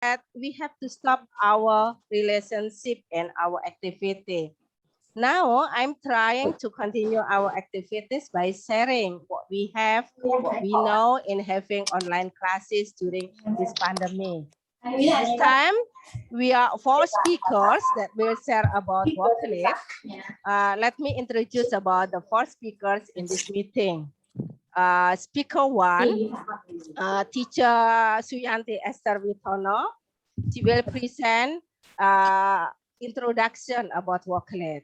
that we have to stop our relationship and our activity. Now I'm trying to continue our activities by sharing what we have, what we know in having online classes during this pandemic. This time, we are 4 speakers that will share about Wakelet. Let me introduce about the 4 speakers in this meeting. Speaker 1, teacher Suyanti Ester Witono. She will present introduction about Wakelet.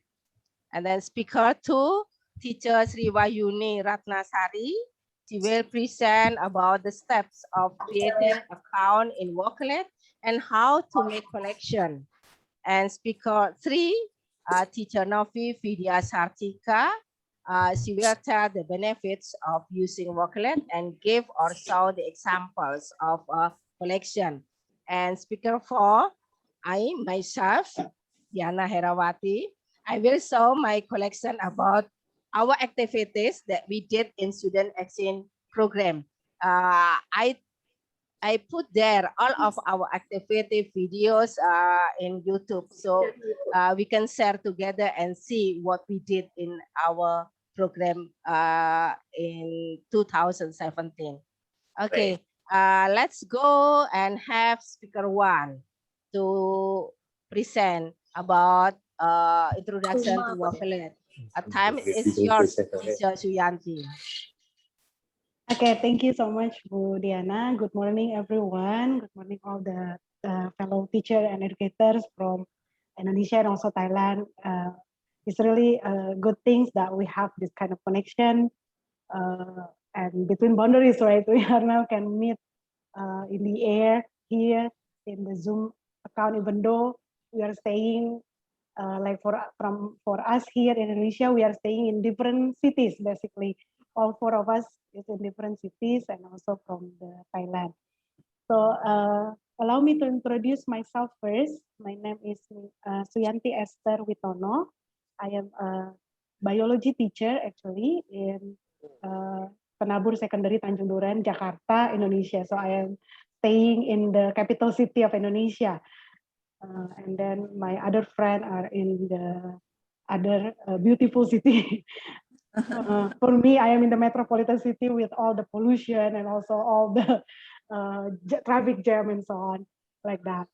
And then speaker 2, teacher Sri Wahyuni Ratnasari. She will present about the steps of creating account in Wakelet and how to make connection. And speaker 3, teacher Novi Vidya Sartika. She will tell the benefits of using Wakelet and give also the examples of collection. And speaker 4, I myself, Diana Herawati, I will show my collection about our activities that we did in student exchange program. I put there all of our activity videos in YouTube, so we can share together and see what we did in our program in 2017. Okay, let's go and have speaker 1 to present about introduction to Wakelet. Time is yours, teacher Suyanti. Okay, thank you so much, Bu Diana. Good morning, everyone. Good morning, all the fellow teacher and educators from Indonesia and also Thailand. It's really good things that we have this kind of connection and between boundaries, right? We are now can meet in the air here in the Zoom account, even though we are staying like for us here in Indonesia, we are staying in different cities, basically. All 4 of us is in different cities and also from the Thailand. So allow me to introduce myself first. My name is Suyanti Ester Witono. I am a biology teacher actually in Penabur Secondary Tanjung Duren, Jakarta, Indonesia. So I am staying in the capital city of Indonesia. And then my other friends are in the other beautiful city. For me, I am in the metropolitan city with all the pollution and also all the traffic jam and so on, like that.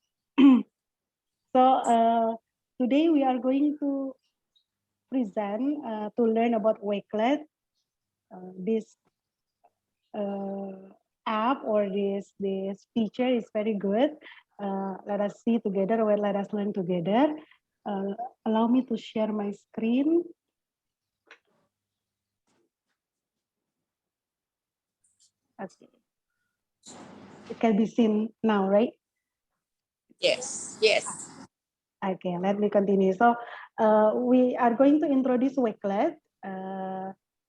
So today we are going to present to learn about Wakelet, this app or this feature is very good. Let us see together or let us learn together. Allow me to share my screen. Okay. It can be seen now, right? Yes, yes. Okay, let me continue. So we are going to introduce Wakelet.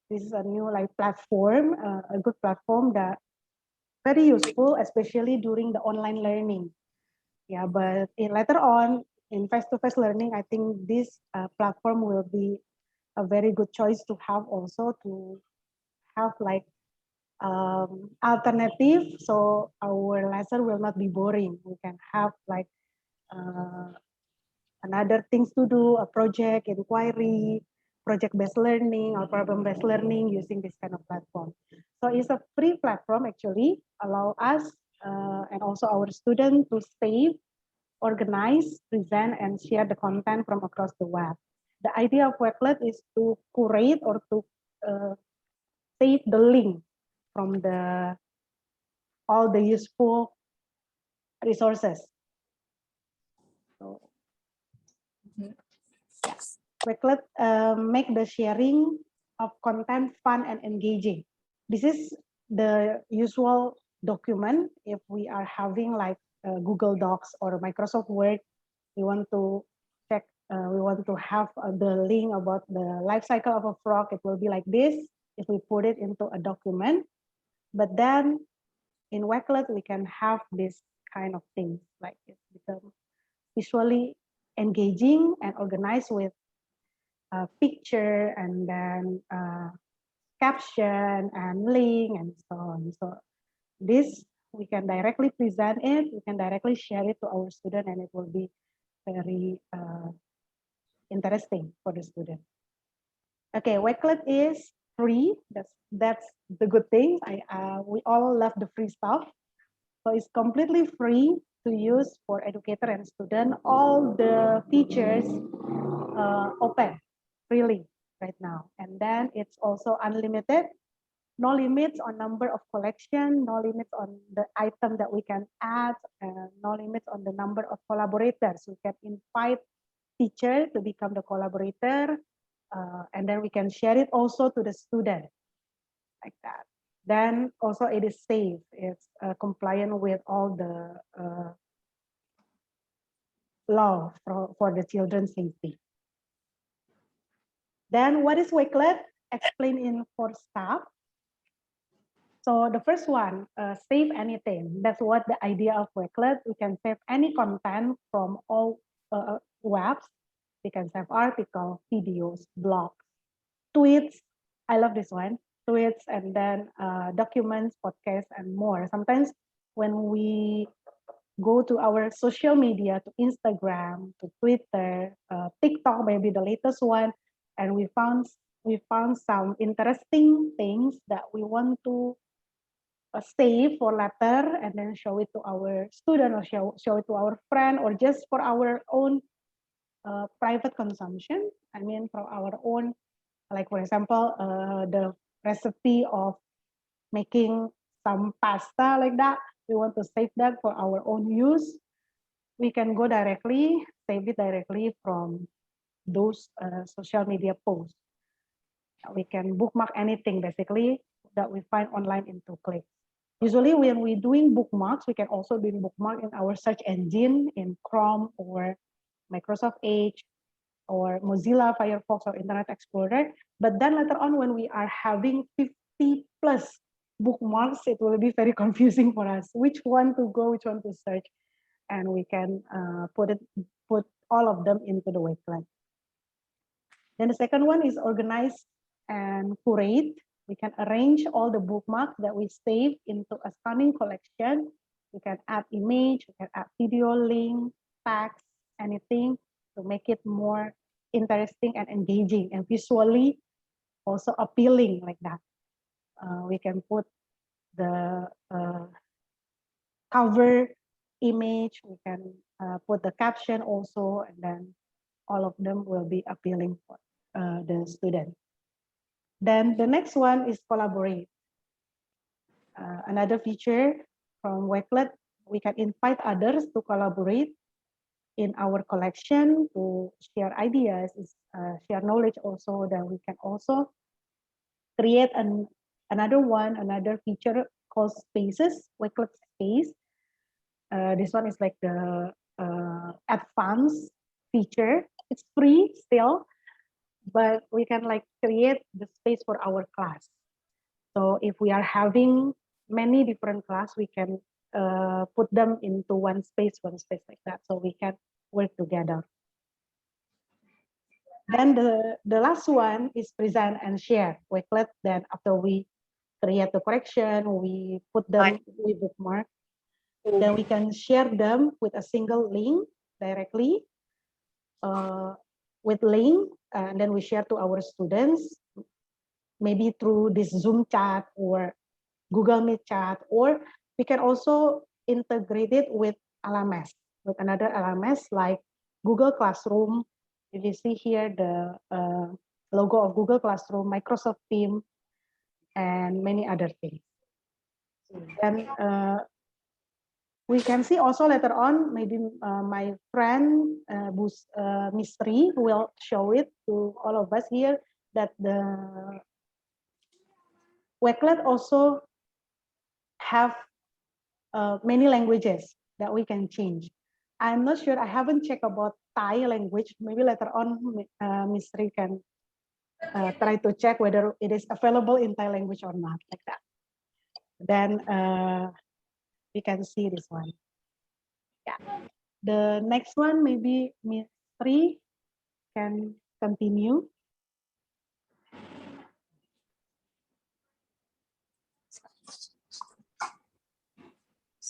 This is a new platform, a good platform that very useful, especially during the online learning. Yeah, but later on in face-to-face learning, I think this platform will be a very good choice to have also to have alternative, so our lesson will not be boring. We can have another things to do, a project, inquiry, project-based learning or problem-based learning using this kind of platform. So it's a free platform actually, allow us and also our students to save, organize, present, and share the content from across the web. The idea of Wakelet is to curate or to save the link from all the useful resources. So, yes. Wakelet make the sharing of content fun and engaging. This is the usual document if we are having Google Docs or Microsoft Word. We want to check, we want to have the link about the life cycle of a frog. It will be like this if we put it into a document. But then in Wakelet, we can have this kind of things, like it become visually engaging and organized with a picture and then caption and link and so on. So this we can directly present it, we can directly share it to our student, and it will be very interesting for the student. Okay, Wakelet is free. That's the good thing. We all love the free stuff. So it's completely free to use for educator and student. All the features open freely right now. And then it's also unlimited. No limits on number of collection, no limits on the item that we can add, and no limits on the number of collaborators. We can invite teacher to become the collaborator, and then we can share it also to the student, like that. Then also it is safe, it's compliant with all the law for the children's safety. Then what is Wakelet? Explain in 4 steps. So the first one, save anything. That's what the idea of Wakelet. We can save any content from all webs. We can save articles, videos, blogs, tweets. I love this one. Tweets, and then documents, podcasts, and more. Sometimes when we go to our social media, to Instagram, to Twitter, TikTok, maybe the latest one, and we found some interesting things that we want to save for later, and then show it to our student, or show it to our friend, or just for our own private consumption. I mean, for our own, like for example, the recipe of making some pasta, like that. We want to save that for our own use. We can go directly, save it directly from those social media posts. We can bookmark anything basically that we find online in 2 clicks. Usually when we're doing bookmarks, we can also do bookmark in our search engine in Chrome or Microsoft Edge or Mozilla Firefox or Internet Explorer. But then later on, when we are having 50 plus bookmarks, it will be very confusing for us. Which one to go, which one to search, and we can put all of them into the Wakelet. Then the second one is organize and curate. We can arrange all the bookmarks that we save into a stunning collection. We can add image, we can add video, link, text, anything to make it more interesting and engaging and visually also appealing, like that. We can put the cover image, we can put the caption also, and then all of them will be appealing for the student. Then the next one is collaborate. Another feature from Wakelet, we can invite others to collaborate in our collection to share ideas, share knowledge also. Then we can also create another feature called spaces, Wakelet space. This one is like the advanced feature. It's free still, but we can like create the space for our class. So if we are having many different class, we can put them into one space like that, so we can work together. Then the last one is present and share Wakelet. Then after we create the correction, we put them, we bookmark, then we can share them with a single link directly with link, and then we share to our students, maybe through this Zoom chat or Google Meet chat, or we can also integrate it with LMS, with another LMS like Google Classroom. If you see here the logo of Google Classroom, Microsoft Teams, and many other things. And we can see also later on, maybe my friend Mistry will show it to all of us here, that the Wakelet also have many languages that we can change. I'm not sure, I haven't checked about Thai language. Maybe later on, Mistry can try to check whether it is available in Thai language or not, like that. Then we can see this one. Yeah. The next one, maybe Mistry can continue.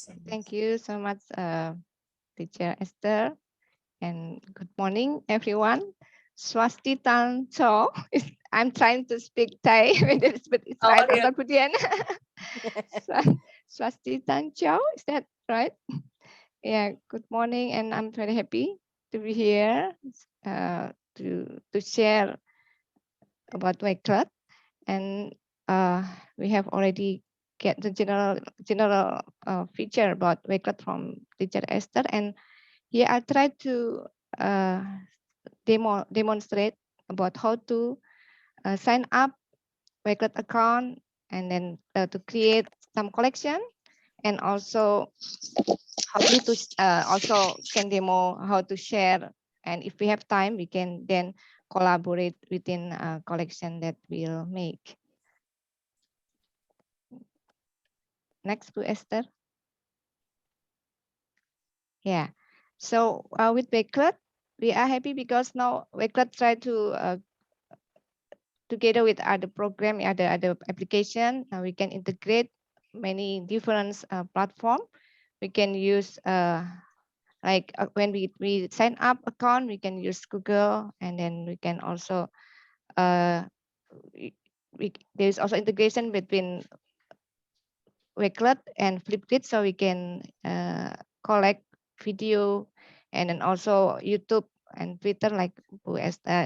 Thank you so much, Teacher Esther. And good morning, everyone. Swasti Tan Cho. I'm trying to speak Thai, but it's Oh, right. I'm yeah. not Budian. Swasti Tan Cho, is that right? Yeah, good morning, and I'm very happy to be here to share about Wakelet. And we have already get the general feature about Wakelet from Teacher Esther, and here I try to demonstrate about how to sign up Wakelet account, and then to create some collection, and also hopefully to also can demo how to share, and if we have time we can then collaborate within a collection that we'll make. Next to Esther. Yeah, so with Wakelet we are happy because now Wakelet try to together with other program, other application, we can integrate many different platform. We can use when we sign up account, we can use Google, and then we can also there's also integration between Wakelet and Flipgrid, so we can collect video, and then also YouTube and Twitter, like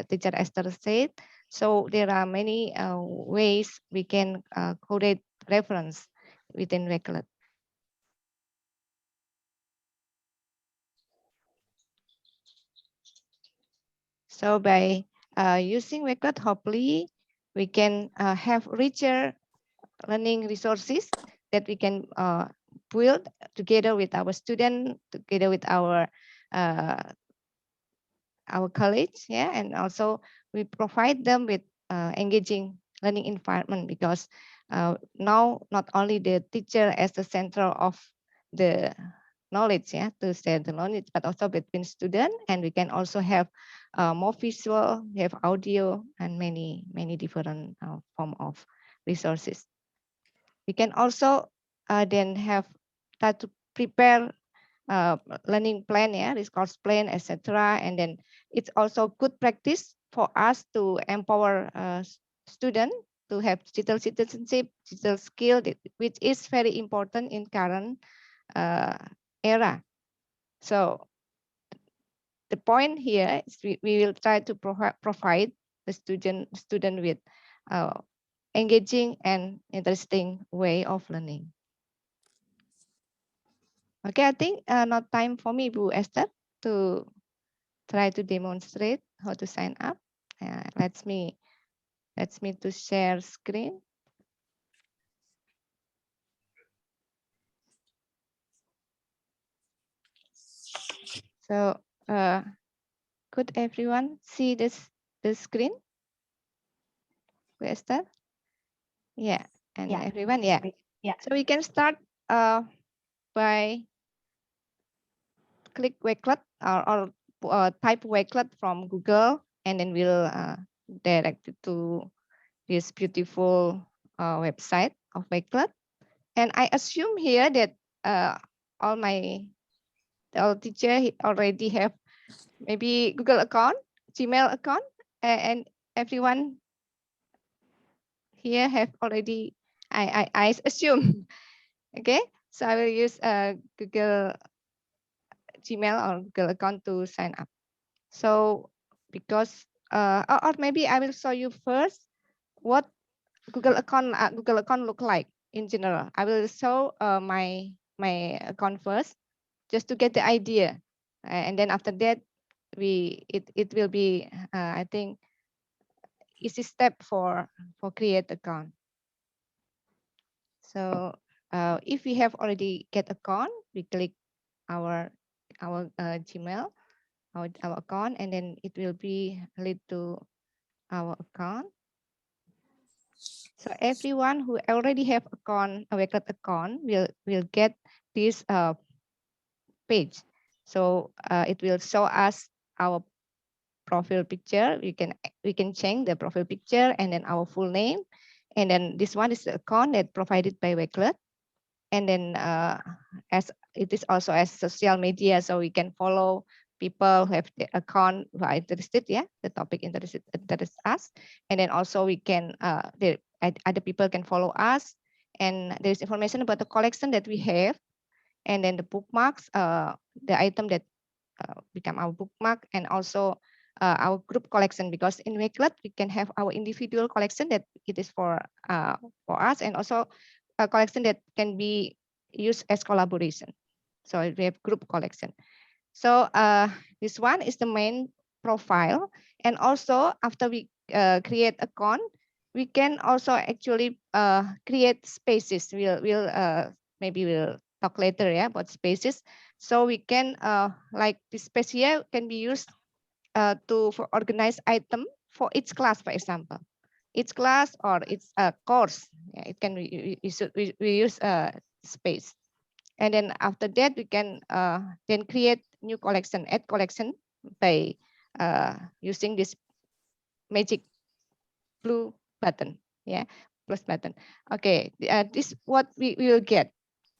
Teacher Esther said. So there are many ways we can collect reference within Wakelet. So by using Wakelet, hopefully we can have richer learning resources that we can build together with our student, together with our college, yeah, and also we provide them with engaging learning environment, because now not only the teacher as the center of the knowledge, yeah, to share the knowledge, but also between student, and we can also have more visual, we have audio, and many different form of resources. We can also then have start to prepare learning plan, yeah, this course plan, etc. And then it's also good practice for us to empower students to have digital citizenship, digital skill, which is very important in current era. So the point here is we will try to provide the student with engaging and interesting way of learning. Okay, I think not time for me, Bu Esther, to try to demonstrate how to sign up. Let's me to share screen. So could everyone see the screen? Bu Esther? Yeah, and Yeah. everyone, yeah. Yeah. So we can start by click Wakelet or type Wakelet from Google, and then we'll direct it to this beautiful website of Wakelet. And I assume here that all teacher already have maybe Google account, Gmail account, and everyone here have already, I assume. Okay, so I will use Google Gmail or Google account to sign up. So because or maybe I will show you first what Google account look like in general. I will show my account first, just to get the idea, and then after that it will be I think easy step for create account. So if we have already get account, we click our Gmail, our account, and then it will be lead to our account. So everyone who already have account, a Wakelet account, will get this page. So it will show us our profile picture. We can change the profile picture, and then our full name, and then this one is the account that provided by Wakelet. And then as it is also as social media, so we can follow people who have the account who are interested, the topic interests us. And then also we can, other people can follow us. And there's information about the collection that we have. And then the bookmarks, the item that become our bookmark, and also our group collection, because in Wakelet we can have our individual collection that it is for us, and also a collection that can be used as collaboration. So we have group collection. So this one is the main profile, and also after we create account, we can also actually create spaces. Maybe we'll talk later about spaces. So we can like this space here can be used for organize item for each class, for example, each class or its course. It can we use space. And then after that, we can then create new collection, add collection by using this magic blue button, plus button. Okay, this what we will get.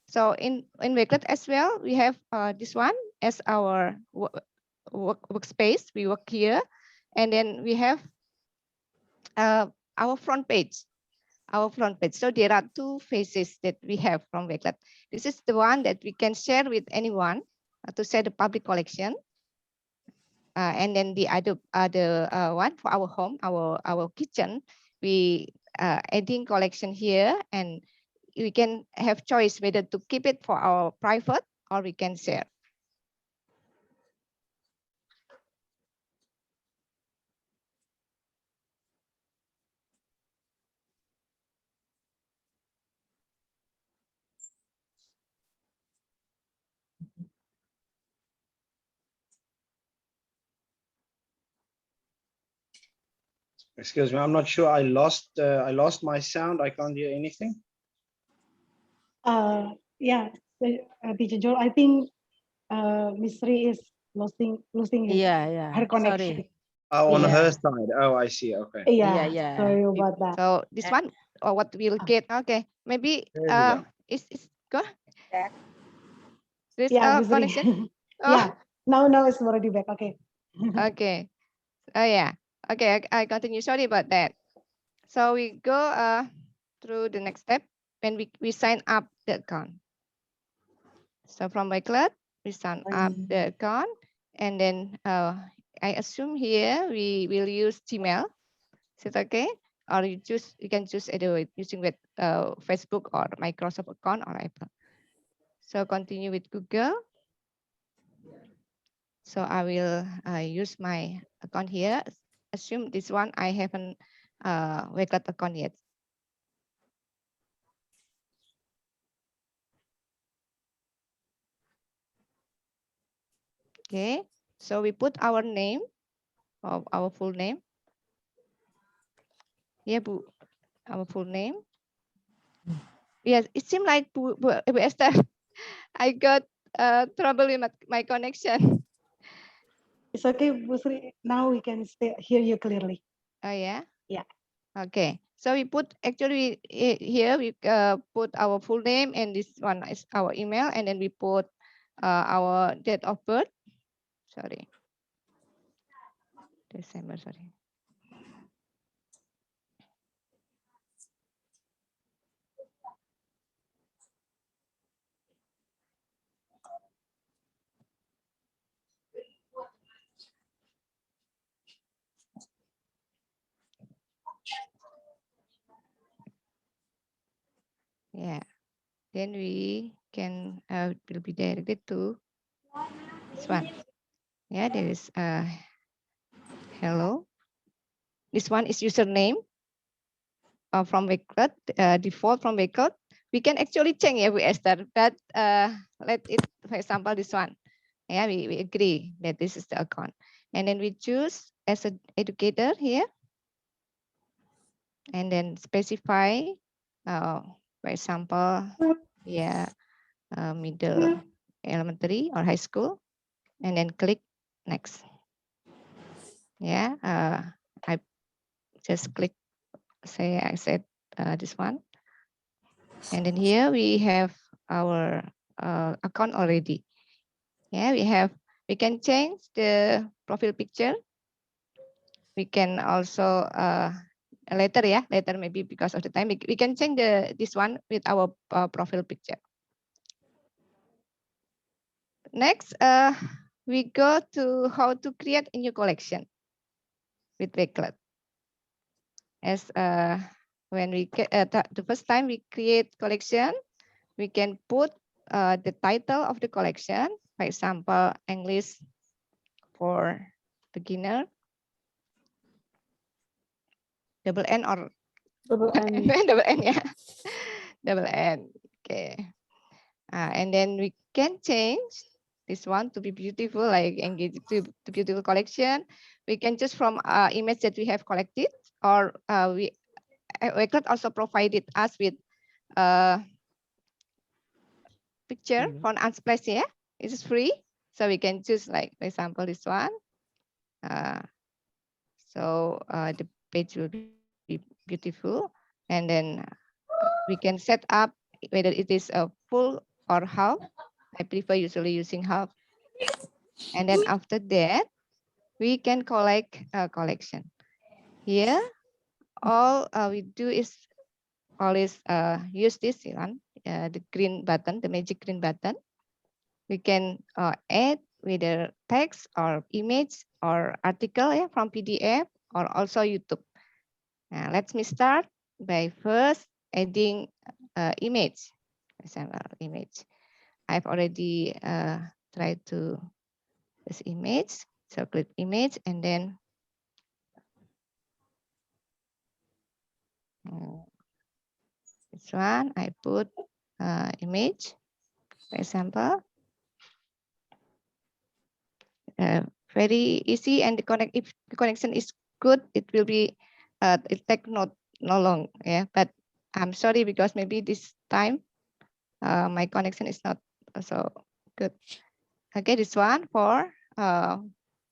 So in Wakelet as well, we have this one as our workspace. We work here, and then we have our front page. So there are two phases that we have from Wakelet. This is the one that we can share with anyone to share the public collection. And then the other one for our home, our kitchen, we adding collection here, and we can have choice whether to keep it for our private or we can share. Excuse me, I'm not sure. I lost my sound. I can't hear anything. Yeah, Teacher Joel, I think Miss Sri is losing her connection. Sorry. Oh, on Yeah. her side. Oh, I see. Okay. Yeah, sorry about that. So this one, or what we'll get? Okay, maybe There we go. is go. This Yeah, Miss Sri. connection. Yeah, now it's already back. Okay. Okay. Oh yeah. Okay, I continue. Sorry about that. So we go through the next step when we sign up the account. So from Wakelet, we sign up the account, and then I assume here we will use Gmail. Is it okay? Or you can choose either using with Facebook or Microsoft account or Apple. So continue with Google. So I will use my account here. Assume this one I haven't Wakelet account yet. Okay, so we put our name, of our full name. Here, Bu, our full name. Yes, it seemed like Bu Ester, I got trouble with my connection. It's okay, Bu Sri. Now we can hear you clearly. Oh yeah. Yeah. Okay, so we put actually here we put our full name, and this one is our email, and then we put our date of birth. Sorry. December, sorry. Yeah, then we can will be directed to this one. Yeah, there is hello. This one is username from Wakelet, default from Wakelet. We can actually change every Ester, but let it, for example, this one. Yeah, we agree that this is the account. And then we choose as an educator here. And then specify, for example, middle elementary or high school. And then click next. Yeah, I just click, I said this one. And then here we have our account already. Yeah, we can change the profile picture. We can also later maybe because of the time we can change this one with our profile picture. Next, we go to how to create a new collection with Wakelet. As when we the first time we create collection, we can put the title of the collection, for example, English for beginner, double N or Double N. double N, yeah, double N. Okay, and then we can change this one to be beautiful, like engage to beautiful collection. We can choose from image that we have collected, or Wakelet also provided us with picture from Unsplash. Yeah, it is free, so we can choose, like for example this one. So the page will be beautiful, and then we can set up whether it is a full or half. I prefer usually using half, and then after that we can collect a collection. Here, all we do is always use this one, the green button, the magic green button. We can add whether text or image or article, yeah, from PDF or also YouTube. Now, let me start by first adding image. For example, image. I've already tried to this image. So click image and then this one I put image, for example. Very easy, and if the connection is good, it will be it take no long, yeah. But I'm sorry because maybe this time my connection is not so good. Okay, this one for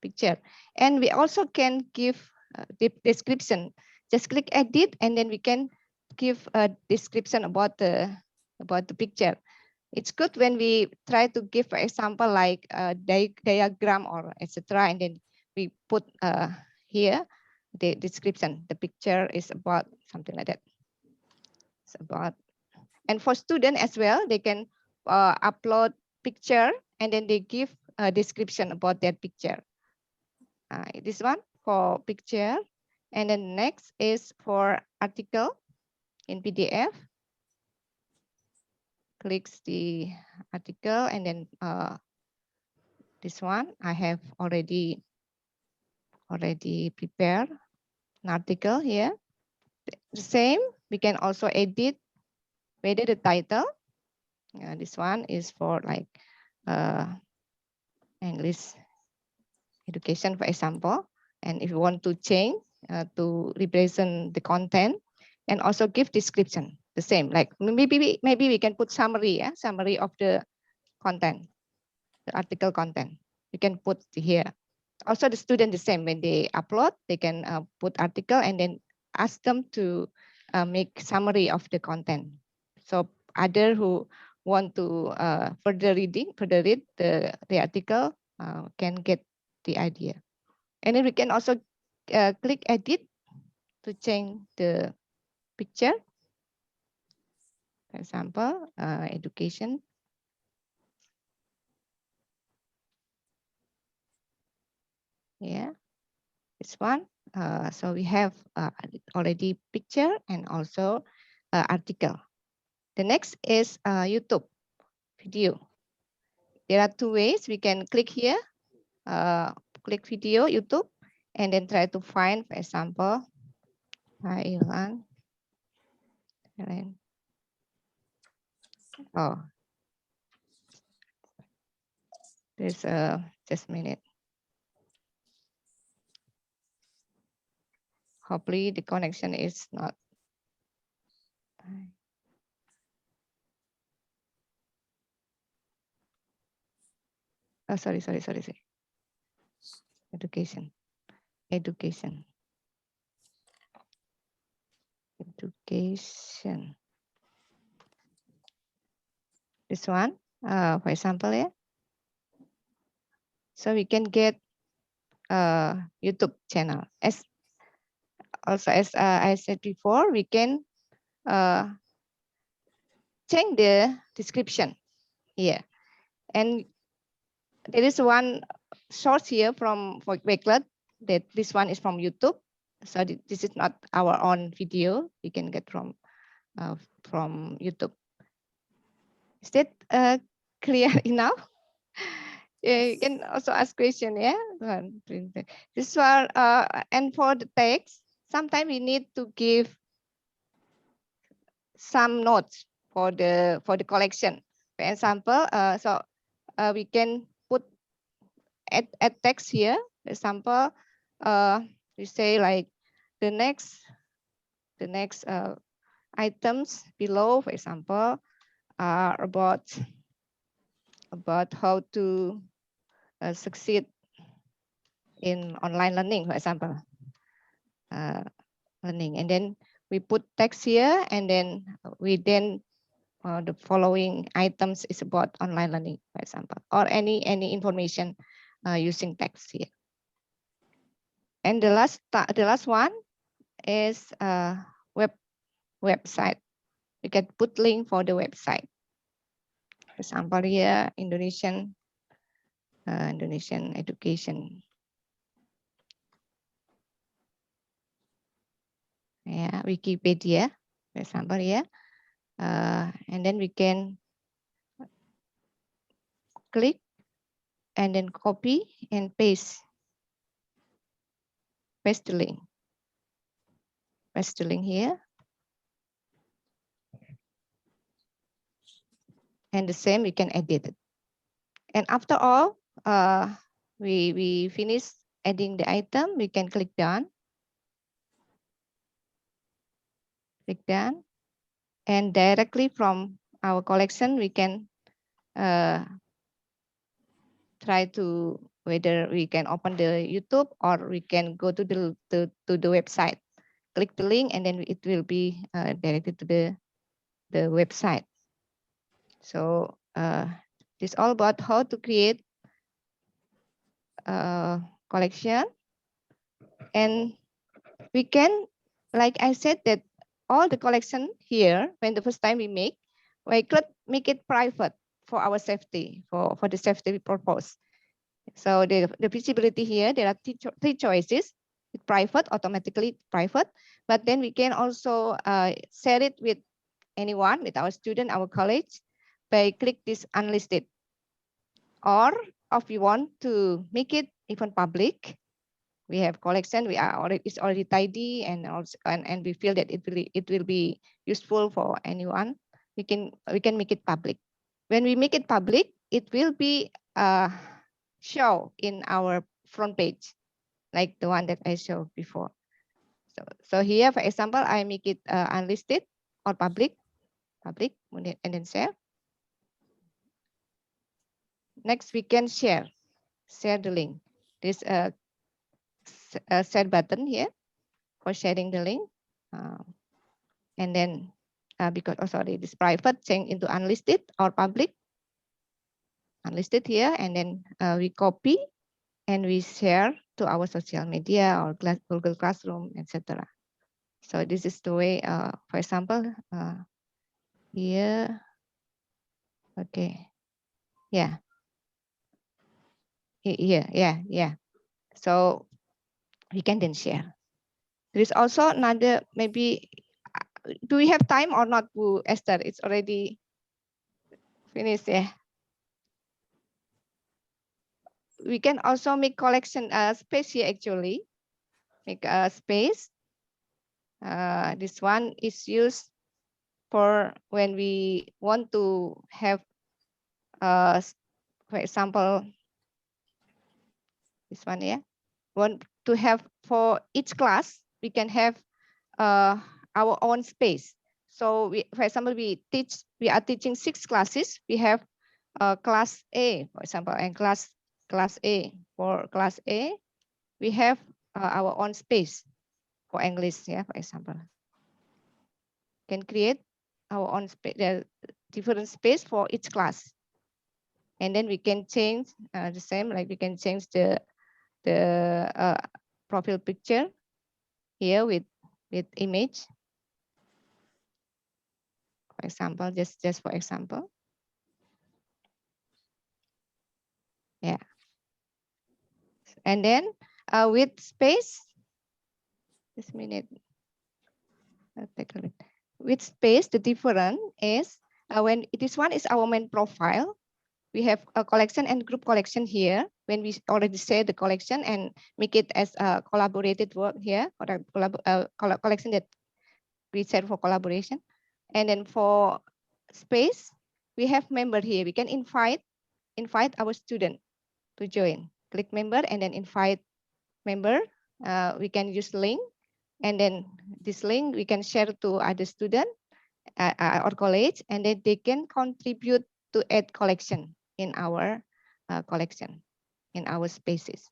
picture, and we also can give the description. Just click edit, and then we can give a description about the picture. It's good when we try to give, for example, like a diagram or etc. And then we put here the description. The picture is about something like that. It's about, and for student as well, they can upload picture and then they give a description about their picture. This one for picture, and then next is for article in PDF. Clicks the article, and then this one I have already prepared an article here. The same, we can also edit whether the title. This one is for like English education, for example. And if you want to change to represent the content, and also give description, the same. Like maybe we can put summary, yeah, summary of the content, the article content. You can put here. Also the student the same, when they upload, they can put article and then ask them to make summary of the content. So other who want to further read the article can get the idea. And then we can also click edit to change the picture. For example, education. Yeah, this one. So we have already picture and also article. The next is YouTube video. There are two ways. We can click here, click video, YouTube, and then try to find, for example, Thailand. Oh, there's just a minute. Hopefully the connection is not. Oh, sorry. Education. This one, for example, yeah. So we can get YouTube channel. As I said before, we can change the description here. And there is one source here from Wakelet that this one is from YouTube. So this is not our own video. We can get from YouTube. Is that clear enough? Yeah, you can also ask question. Yeah, this one. And for the text, sometimes we need to give some notes for the collection. For example, we can put add text here. For example, we say like the next items below, for example, are about how to succeed in online learning, for example, learning. And then we put text here, and then the following items is about online learning, for example, or any information using text here. And the last one is website. You can put link for the website. For example, here Indonesian education. Yeah, Wikipedia, for example, here. And then we can click and then copy and paste the link. Paste the link here. And the same, we can edit it. And after all, we finish adding the item, we can click done. Click done. And directly from our collection, we can try to whether we can open the YouTube or we can go to the website. Click the link and then it will be directed to the website. So it's all about how to create a collection. And we can, like I said, that all the collection here, when the first time we make it private for our safety, for the safety purpose. So the visibility here, there are three choices. It's private, automatically private, but then we can also share it with anyone, with our student, our college, by click this unlisted. Or if you want to make it even public, we have collection, it's already tidy, and we feel that it will be useful for anyone. We can make it public. When we make it public, it will be show in our front page, like the one that I showed before. So here, for example, I make it unlisted or public, and then share. Next, we can share the link. There's a share button here for sharing the link. And then because this private, change into unlisted or public. Unlisted here, and then we copy and we share to our social media or Google Classroom, etc. So this is the way, for example, here, okay, yeah. Here, yeah. So we can then share. There is also another, maybe, do we have time or not, Bu Esther? It's already finished, yeah. We can also make collection space here, actually. Make a space. This one is used for when we want to have, for example, this one, yeah. Want to have for each class, we can have our own space. So for example, we are teaching 6 classes. We have class A, for example, and class A. For class A, we have our own space for English, yeah, for example. Can create our own space. different space for each class. And then we can change the same, like we can change the profile picture here with image. For example, just for example. Yeah. And then with space, just a minute. I'll take a look. With space, the difference is when this one is our main profile, we have a collection and group collection here. When we already say the collection and make it as a collaborated work here, or a collection that we set for collaboration. And then for space, we have member here. We can invite our student to join. Click member and then invite member. We can use link, and then this link we can share to other student or college, and then they can contribute to add collection in our collection, in our spaces.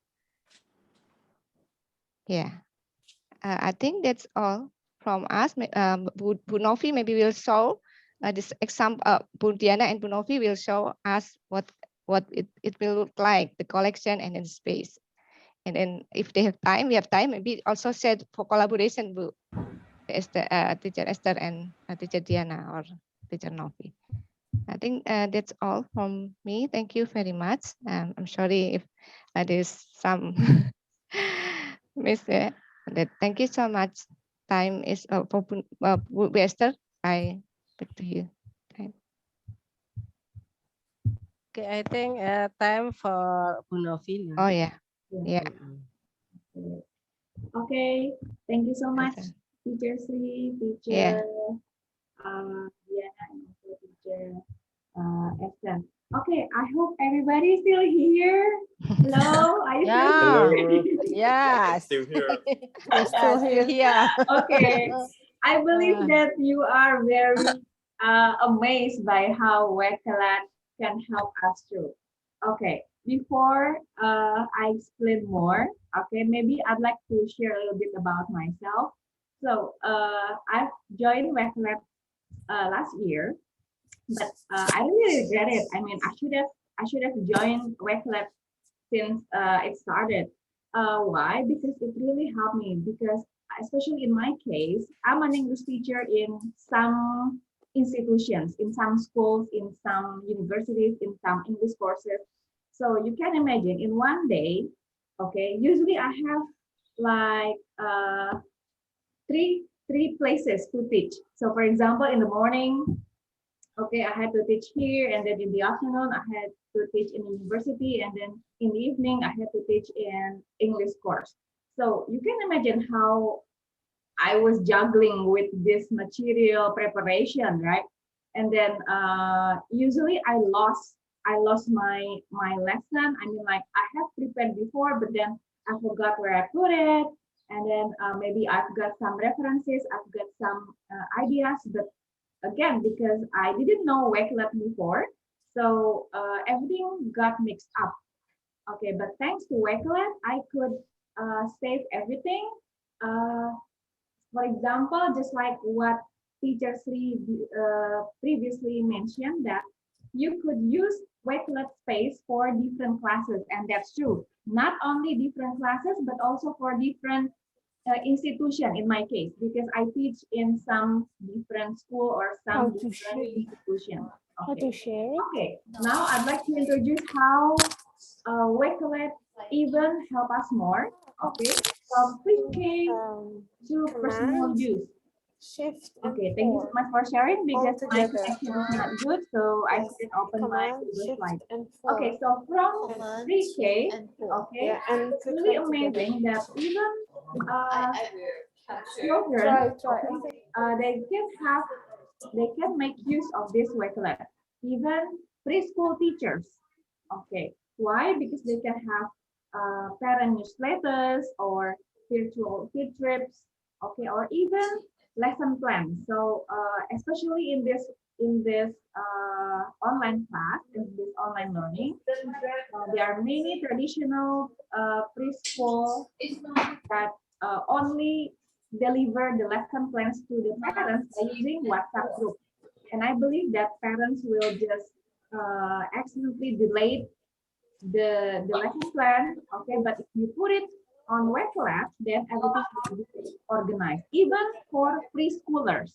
Yeah, I think that's all from us. Bu Novi maybe will show this example. Bu Diana and Bu Novi will show us what it will look like, the collection and then space. And then if they have time, we have time, maybe also said for collaboration, Bu Esther, teacher Esther and teacher Diana or teacher Novi. I think that's all from me. Thank you very much. I'm sorry if there's some miss there. Thank you so much. Time is for Bu Esther. I back to you. Okay, I think time for Bu Novi now. Oh yeah, yeah. Okay, thank you so much, Okay. Teacher Sri, Yeah. Diana, and also Teacher Esther. Okay, I hope everybody is still here. Hello, are you still Yeah. here? Yes. Still here. We're still here. Okay, I believe that you are very amazed by how Wakelet can help us through. Okay, before I explain more, okay, maybe I'd like to share a little bit about myself. So I've joined Wakelet last year, but I really regret it. I mean, I should have joined Wakelet since it started. Why? Because it really helped me. Because especially in my case, I'm an English teacher in some institutions, in some schools, in some universities, in some English courses. So you can imagine in one day, okay, usually I have like three places to teach. So for example, in the morning, okay, I had to teach here, and then in the afternoon, I had to teach in university, and then in the evening, I had to teach in English course. So you can imagine how I was juggling with this material preparation, right? And then usually I lost my lesson. I mean, like I have prepared before, but then I forgot where I put it, and then maybe I've got some references, I've got some ideas, but again, because I didn't know Wakelet before, so everything got mixed up. Okay, but thanks to Wakelet, I could save everything. For example, just like what Teacher Sri previously mentioned, that you could use Wakelet space for different classes, and that's true. Not only different classes, but also for different institution in my case, because I teach in some different school or some different institution. Okay. How to share it? Okay, now I'd like to introduce how Wakelet even help us more. Okay, from pre-K to personal Command, use. Shift and Okay, thank you so much for sharing, because my together. connection is not good, so I Yes. couldn't open my Command, Google shift slide. and Okay, so from Command, pre-K, and okay, Yeah, and it's click really them together. amazing that even children, Try. they can make use of this Wakelet. Even preschool teachers. Okay, why? Because they can have parent newsletters or virtual field trips. Okay, or even lesson plans. So especially in this online class, in this online learning, there are many traditional preschool that only deliver the lesson plans to the parents by using WhatsApp group. And I believe that parents will just accidentally delay the lesson plan, okay, but if you put it on Wakelet, then everything will be organized, even for preschoolers.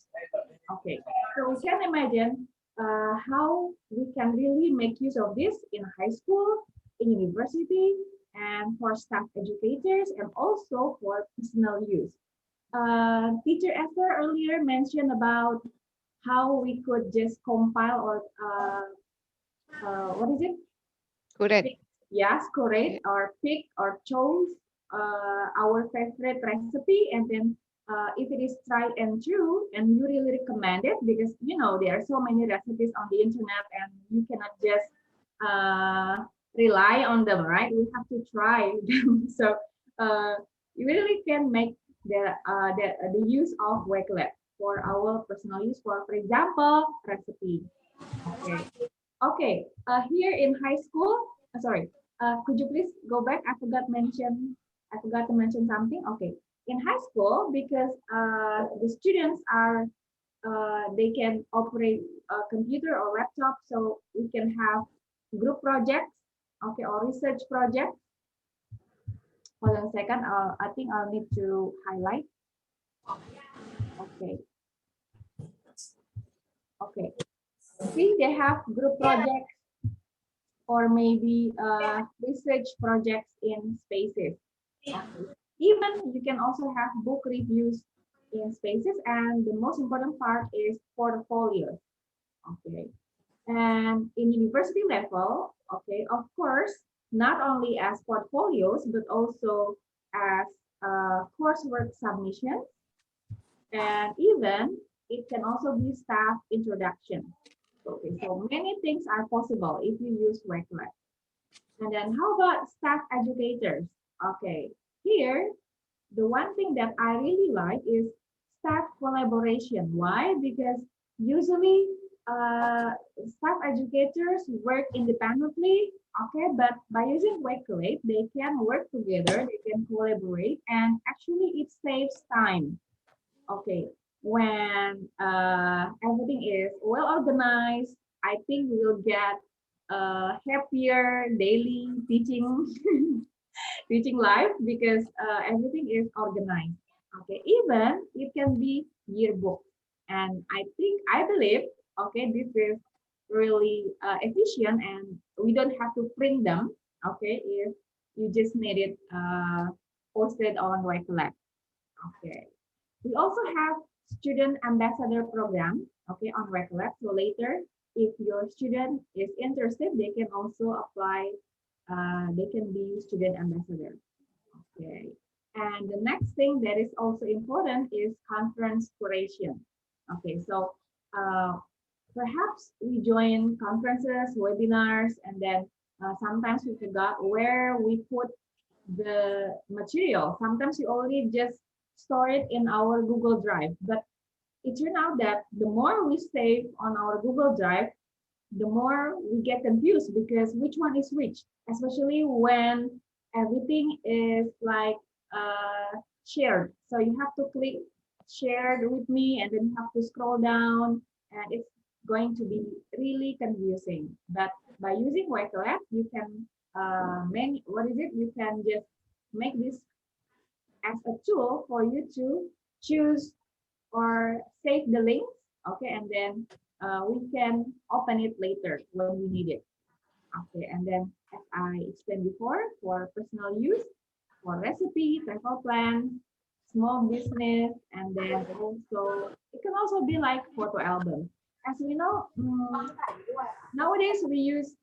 Okay, so we can imagine how we can really make use of this in high school, in university, and for staff educators, and also for personal use. Teacher Esther earlier mentioned about how we could just compile or what is it? Correct. Yes, correct. Or pick or choose our favorite recipe, and then if it is tried and true, and you really recommend it, because you know there are so many recipes on the internet, and you cannot just rely on them, right? We have to try them. So you really can make the use of Wakelet for our personal use, for example, recipe. Okay. Okay, here in high school, sorry, could you please go back? I forgot to mention something. Okay, in high school, because the students are, they can operate a computer or laptop, so we can have group projects, okay, or research projects. Hold on a second, I think I'll need to highlight. Okay. Okay. See, they have group projects or maybe research projects in spaces. Okay. Even you can also have book reviews in spaces, and the most important part is portfolios. Okay. And in university level, okay, of course, not only as portfolios, but also as coursework submissions, and even it can also be staff introduction. Okay, so many things are possible if you use Wakelet. And then how about staff educators? Okay, here, the one thing that I really like is staff collaboration. Why? Because usually staff educators work independently, okay, but by using Wakelet, they can work together, they can collaborate, and actually it saves time. Okay, when everything is well organized, I think we'll get a happier daily teaching teaching life, because everything is organized. Okay, even it can be yearbook, and I believe, okay, this is really efficient, and we don't have to print them. Okay, if you just need it posted on Wakelet. Okay. We also have student ambassador program, okay, on Wakelet. So later, if your student is interested, they can also apply. They can be student ambassador. Okay. And the next thing that is also important is conference curation. Okay, so perhaps we join conferences, webinars, and then sometimes we forgot where we put the material. Sometimes we already just store it in our Google Drive, but it turned out that the more we save on our Google Drive, the more we get confused, because which one is which, especially when everything is like shared. So you have to click shared with me, and then you have to scroll down, and it's going to be really confusing. But by using Wakelet, you can you can just make this as a tool for you to choose or save the links, okay, and then we can open it later when we need it. Okay, and then as I explained before, for personal use, for recipe, travel plan, small business, and then also, it can also be like photo album. As we know, nowadays we use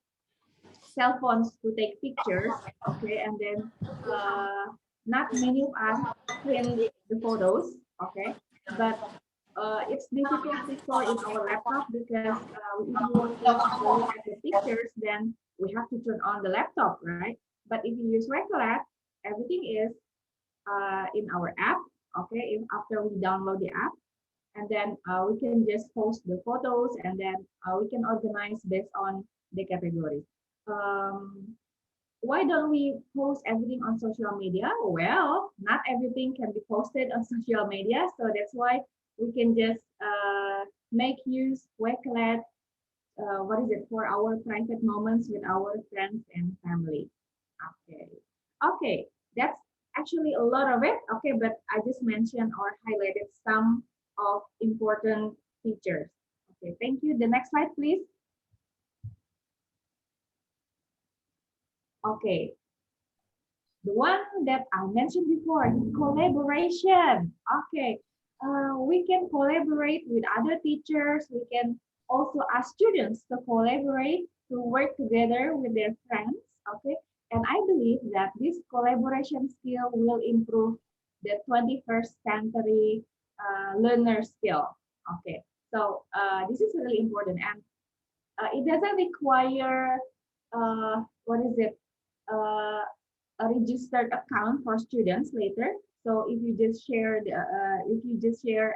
cell phones to take pictures, okay, and then not many of us print the photos, okay, but it's difficult to store in our laptop, because if you want to look at the pictures, then we have to turn on the laptop, right? But if you use Wakelet, everything is in our app, okay, after we download the app, and then we can just post the photos, and then we can organize based on the categories. Why don't we post everything on social media? Well, not everything can be posted on social media, so that's why we can just make use Wakelet, what is it, for our private moments with our friends and family. Okay. Okay, that's actually a lot of it. Okay, but I just mentioned or highlighted some of important features. Okay, thank you. The next slide, please. Okay, the one that I mentioned before, collaboration. Okay, we can collaborate with other teachers. We can also ask students to collaborate, to work together with their friends. Okay, and I believe that this collaboration skill will improve the 21st century learner skill. Okay, so this is really important, and it doesn't require what is it? A registered account for students later. So if you just share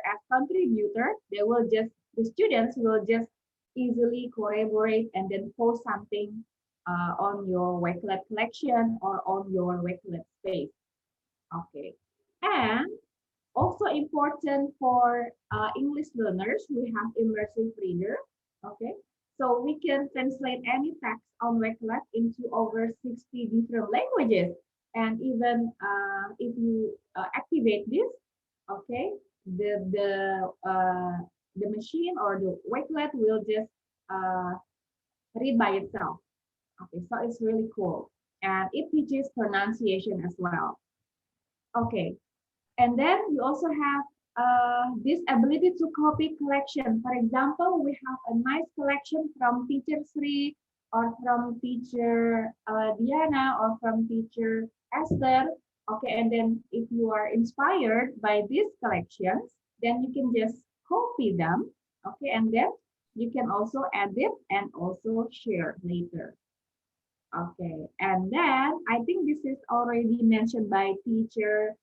as contributor, the students will just easily collaborate and then post something on your Wakelet collection or on your Wakelet space. Okay, and also important for English learners, we have Immersive Reader. Okay, so we can translate any text on Wakelet into over 60 different languages. And even if you activate this, okay, the machine or the Wakelet will just read by itself. Okay, so it's really cool. And it teaches pronunciation as well. Okay, and then we also have this ability to copy collection. For example, we have a nice collection from teacher Sri or from teacher Diana or from teacher Esther. Okay, and then if you are inspired by these collections, then you can just copy them. Okay, and then you can also edit and also share later. Okay, and then I think this is already mentioned by teacher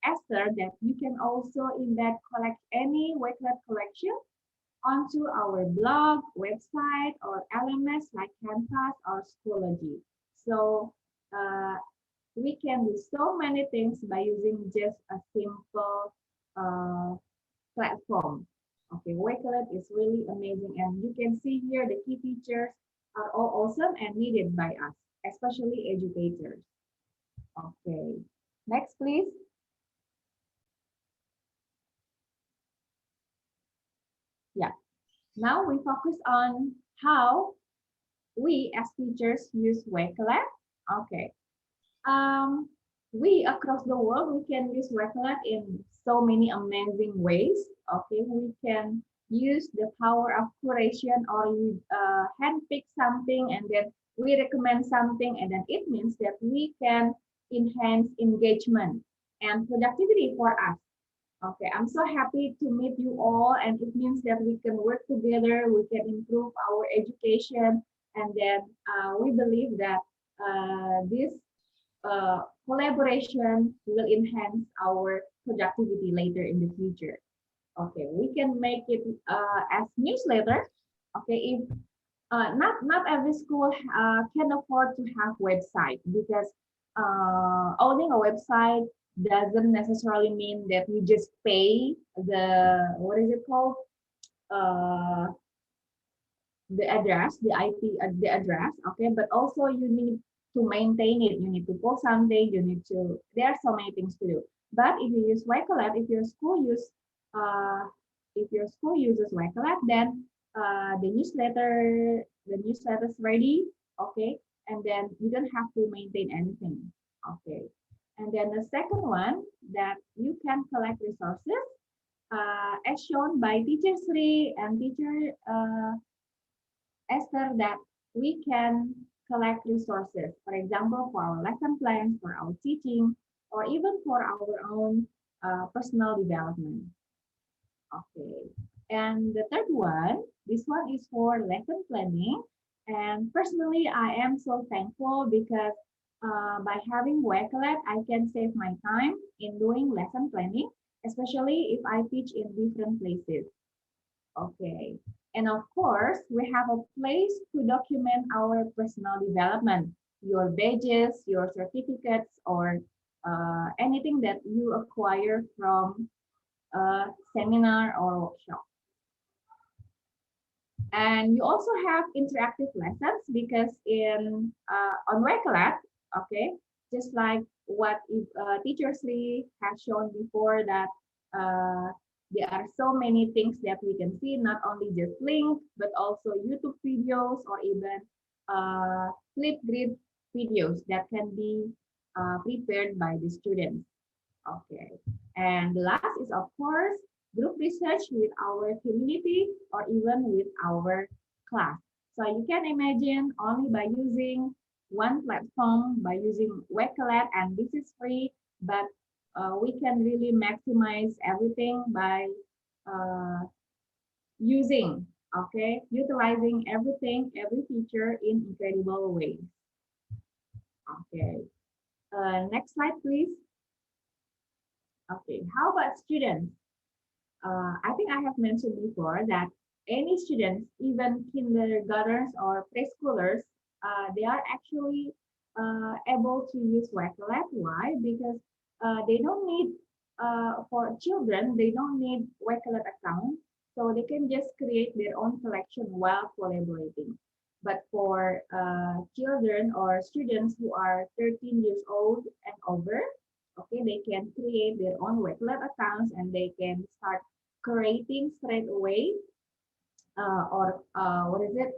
Esther, that you can also embed collect any Wakelet collection onto our blog, website, or LMS like Canvas or Schoology. So we can do so many things by using just a simple platform. Okay, Wakelet is really amazing, and you can see here the key features are all awesome and needed by us, especially educators. Okay, next please. Yeah, now we focus on how we as teachers use Wakelet. Okay, we across the world, we can use Wakelet in so many amazing ways. Okay, we can use the power of curation, or you handpick something and then we recommend something, and then it means that we can enhance engagement and productivity for us. Okay, I'm so happy to meet you all, and it means that we can work together, we can improve our education, and then we believe that this collaboration will enhance our productivity later in the future. Okay, we can make it as newsletter. Okay, if not every school can afford to have website, because owning a website doesn't necessarily mean that you just pay the, what is it called, the address, the IP, the address. Okay, but also you need to maintain it. You need to post something. You need to. There are so many things to do. But if you use Wakelet, if your school uses Wakelet, then the newsletter's ready. Okay, and then you don't have to maintain anything. Okay, and then the second one, that you can collect resources as shown by teacher Sri and teacher Esther, that we can collect resources, for example, for our lesson plans, for our teaching, or even for our own personal development. Okay, and the third one, this one is for lesson planning. And personally, I am so thankful because by having Wakelet, I can save my time in doing lesson planning, especially if I teach in different places. Okay, and of course, we have a place to document our personal development, your badges, your certificates, or anything that you acquire from a seminar or workshop. And you also have interactive lessons because in on Wakelet, okay, just like what Teacher Sri has shown before, that there are so many things that we can see, not only just link, but also YouTube videos or even Flipgrid videos that can be prepared by the students. Okay. And the last is, of course, group research with our community or even with our class. So you can imagine only by using one platform, by using Wakelet, and this is free, but we can really maximize everything by uh, using, okay, utilizing everything, every feature in incredible ways. Okay. Next slide, please. Okay, how about students? I think I have mentioned before that any students, even kindergartens or preschoolers, they are actually able to use Wakelet. Why? Because they don't need, for children, they don't need Wakelet account. So they can just create their own collection while collaborating. But for children or students who are 13 years old and over, okay, they can create their own Wakelet accounts and they can start creating straight away or what is it,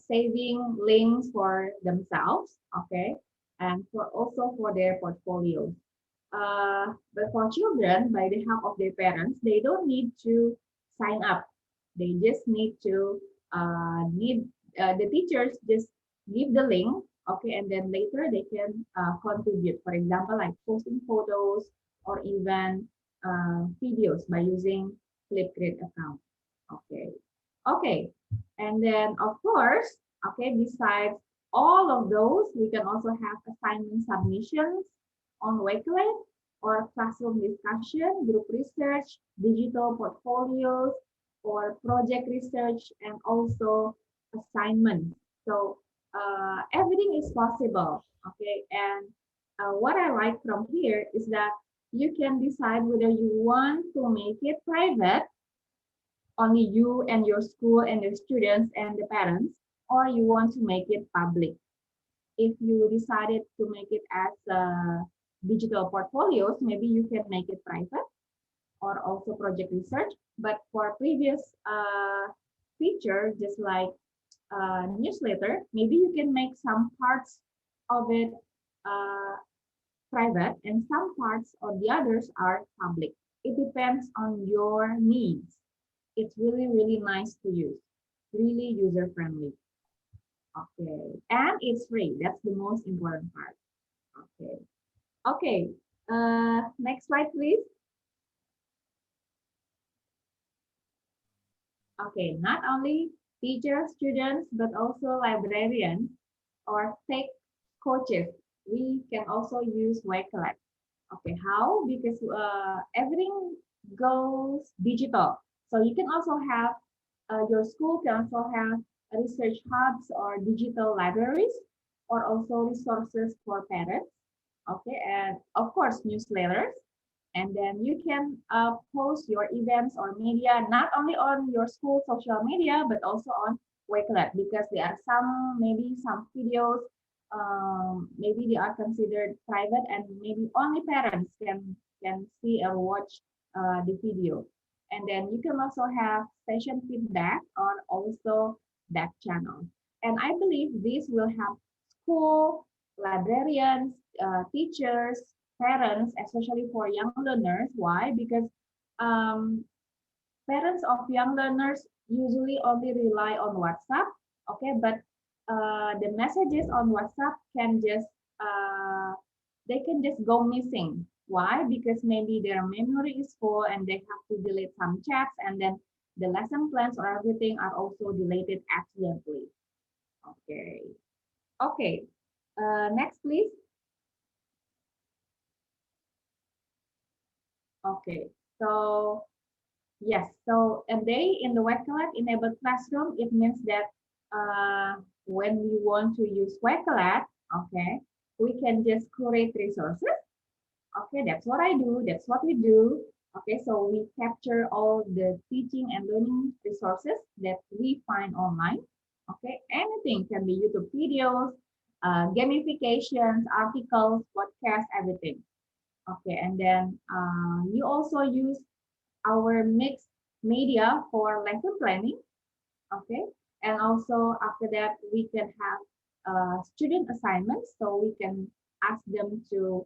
saving links for themselves, okay, and for also for their portfolios. But for children, by the help of their parents, they don't need to sign up. They just need to the teachers just give the link, okay, and then later they can contribute. For example, like posting photos or even videos by using Flipgrid account. Okay, okay, and then of course, okay, besides all of those, we can also have assignment submissions on Wakelet or classroom discussion, group research, digital portfolios, or project research, and also assignments. So everything is possible, okay? And what I like from here is that you can decide whether you want to make it private, only you and your school and your students and the parents, or you want to make it public. If you decided to make it as digital portfolios, maybe you can make it private or also project research. But for previous feature, just like newsletter, maybe you can make some parts of it uh, private and some parts or the others are public. It depends on your needs. It's really, really nice to use, really user friendly. Okay, and it's free. That's the most important part. Okay, okay. Next slide, please. Okay, not only teachers, students, but also librarians or tech coaches. We can also use Wakelet. Okay, how? Because everything goes digital. So you can also have, your school can also have research hubs or digital libraries or also resources for parents. Okay, and of course, newsletters. And then you can post your events or media, not only on your school social media, but also on Wakelet, because there are some, maybe some videos, maybe they are considered private and maybe only parents can see or watch the video. And then you can also have session feedback or also back channel. And I believe this will help school, librarians, teachers, parents, especially for young learners. Why? Because um, parents of young learners usually only rely on WhatsApp, okay, but the messages on WhatsApp can just they can just go missing. Why? Because maybe their memory is full and they have to delete some chats, and then the lesson plans or everything are also deleted accidentally. Okay. Okay. Next, please. Okay. So yes, so a day in the Wakelet enabled classroom, it means that when we want to use Wakelet, okay, we can just create resources. Okay, that's what I do, that's what we do. Okay, so we capture all the teaching and learning resources that we find online. Okay, anything can be YouTube videos, gamifications, articles, podcasts, everything. Okay, and then you also use our mixed media for lesson planning. Okay, and also after that we can have student assignments, so we can ask them to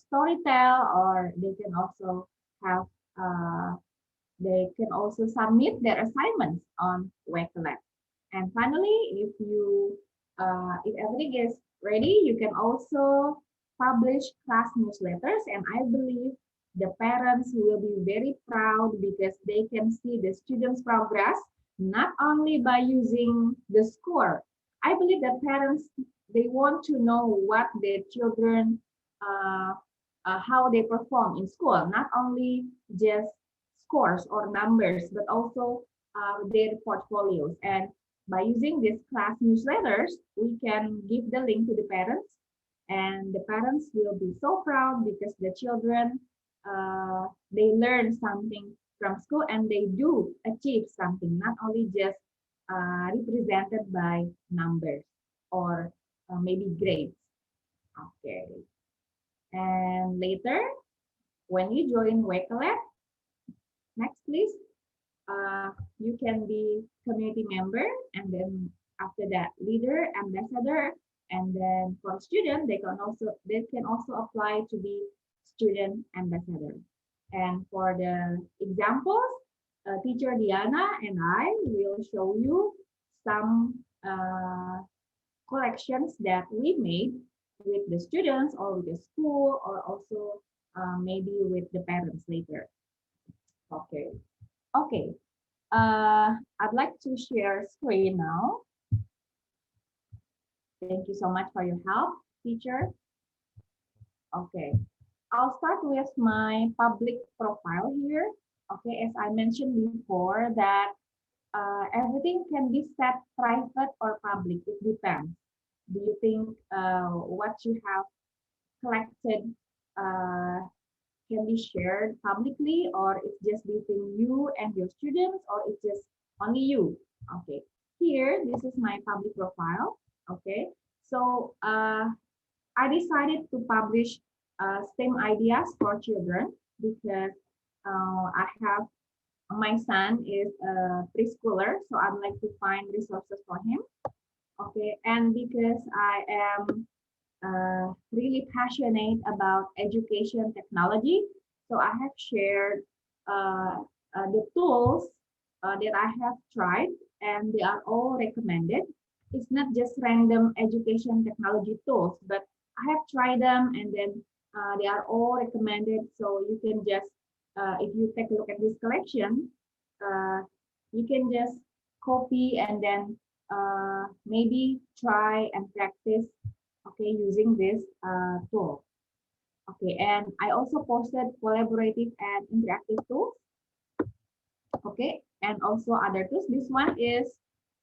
storytell, or they can also have they can also submit their assignments on Wakelet. And finally, if everything is ready, you can also publish class newsletters, and I believe the parents will be very proud because they can see the students' progress not only by using the score. I believe that parents, they want to know what their children how they perform in school, not only just scores or numbers, but also their portfolios. And by using these class newsletters, we can give the link to the parents, and the parents will be so proud because the children they learn something from school and they do achieve something, not only just represented by numbers or maybe grades. Okay. And later, when you join Wakelet, next please, you can be community member, and then after that leader, ambassador, and then for student, they can also apply to be student ambassador. And for the examples, teacher Diana and I will show you some collections that we made with the students or with the school, or also maybe with the parents later. Okay. Okay. I'd like to share screen now. Thank you so much for your help, teacher. Okay. I'll start with my public profile here. Okay, as I mentioned before that everything can be set private or public. It depends. Do you think what you have collected can be shared publicly, or it's just between you and your students, or it's just only you? Okay, here, this is my public profile. Okay, so I decided to publish STEM ideas for children because I have my son is a preschooler, so I'd like to find resources for him. Okay, and because I am really passionate about education technology, so I have shared the tools that I have tried, and they are all recommended. It's not just random education technology tools, but I have tried them, and then they are all recommended. So you can just, if you take a look at this collection, you can just copy and then maybe try and practice, okay, using this tool. Okay, and I also posted collaborative and interactive tools. Okay, and also other tools. This one is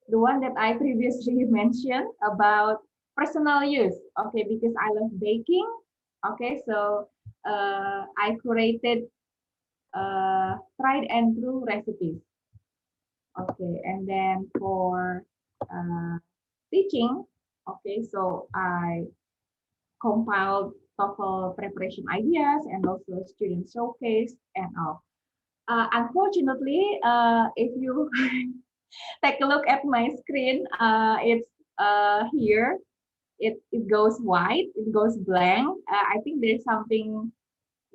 the one that I previously mentioned about personal use. Okay, because I love baking. Okay, so I created tried and true recipes. Okay, and then for teaching, okay, so I compiled TOEFL preparation ideas and also student showcase and all. Unfortunately, if you take a look at my screen, it's here. It goes white, it goes blank. I think there's something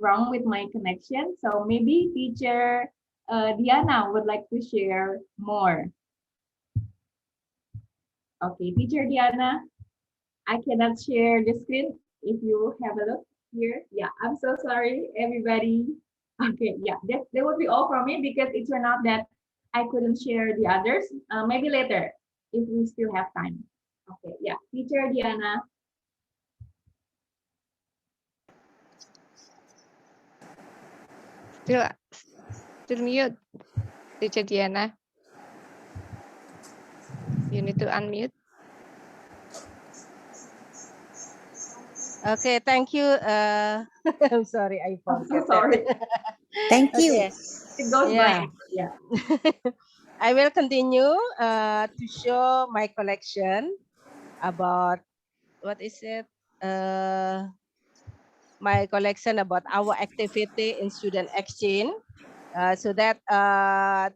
wrong with my connection. So maybe teacher Diana would like to share more. Okay, teacher Diana, I cannot share the screen. If you have a look here, yeah, I'm so sorry, everybody. Okay, yeah, that would be all from me because it turned out that I couldn't share the others. Maybe later, if we still have time. Okay, yeah, teacher Diana. Still mute, teacher Diana. You need to unmute. Okay, thank you. I'm sorry, I I'm forget so sorry. that. Thank you. Okay. It goes Yeah. blank. Yeah. I will continue to show my collection about what is it? My collection about our activity in student exchange, so that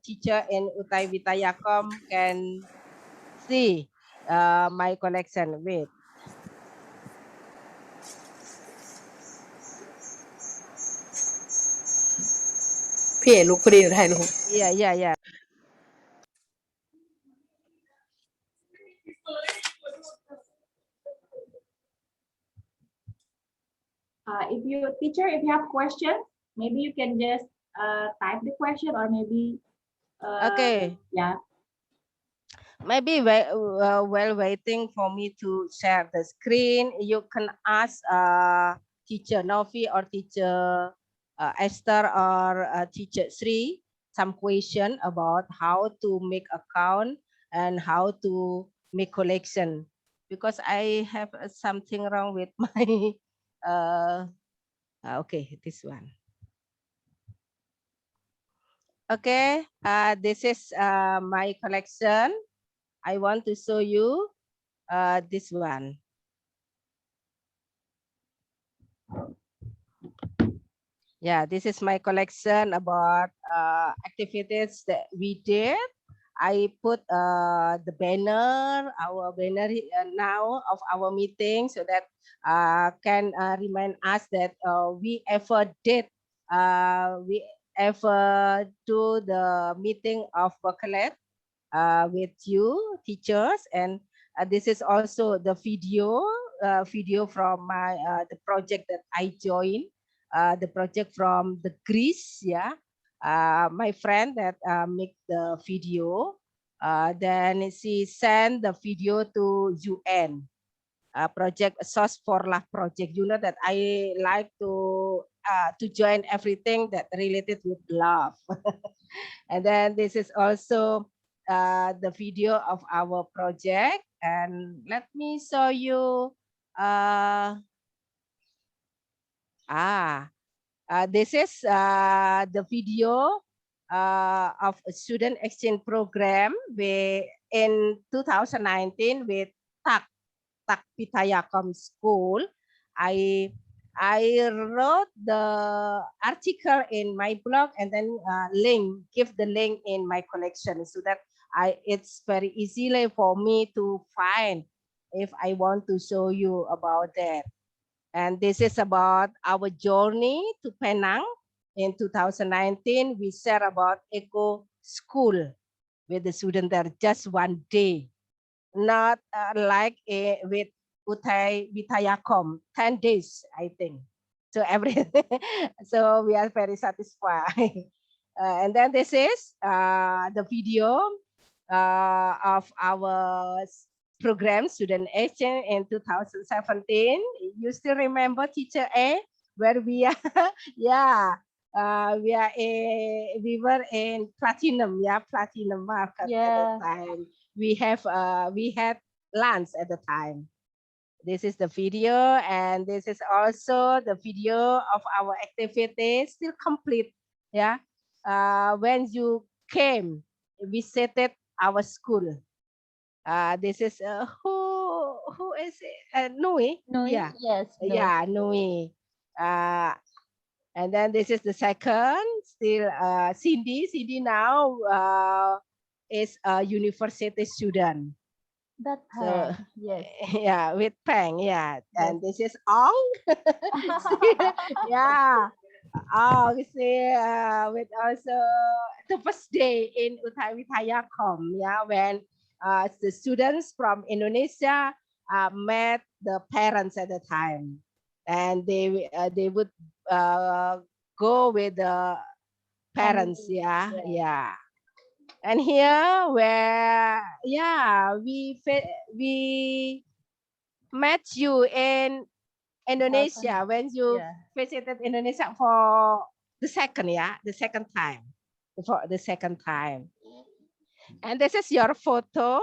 teacher in Uthaiwittayakhom can see my collection. Wait. Yeah. If you teacher, if you have questions, maybe you can just type the question, or maybe Okay. yeah. Maybe while waiting for me to share the screen, you can ask teacher Novi or teacher Esther or teacher Sri some question about how to make account and how to make collection, because I have something wrong with my okay, this one. Okay, this is my collection. I want to show you this one. Yeah, this is my collection about activities that we did. I put the banner, our banner now of our meeting, so that can remind us that we ever do the meeting of Wakelet with you teachers. And this is also the video from my the project that I joined, the project from the Greece. Yeah, my friend that make the video, then she sent the video to UN project, Source for Love project. You know that I like to join everything that related with love. And then this is also the video of our project. And let me show you. This is the video of a student exchange program in 2019 with Uthaiwittayakhom School. I wrote the article in my blog and then give the link in my collection, so that it's very easily for me to find if I want to show you about that. And this is about our journey to Penang in 2019. We share about eco school with the student there, just one day, not like with Uthaiwittayakhom 10 days, I think. So so we are very satisfied. And then this is the video of our program student exchange in 2017. You still remember teacher A, where we are? Yeah, we were in platinum, platinum market at the time. We had lunch at the time. This is the video, and this is also the video of our activity, still complete. Yeah, when you came, visited our school. This is who is it? Nui. Yeah. Yes. Yeah, Nui. And then this is the second, still Cindy. Cindy now is a university student. That So yes. yeah, with Peng, yeah. And this is Ong. Yeah. Oh, we see with also the first day in Uthaiwittayakhom, yeah, when the students from Indonesia met the parents at the time, and they would go with the parents, yeah. And here where we met you in Indonesia when you visited Indonesia for the second time. For the second time. And this is your photo,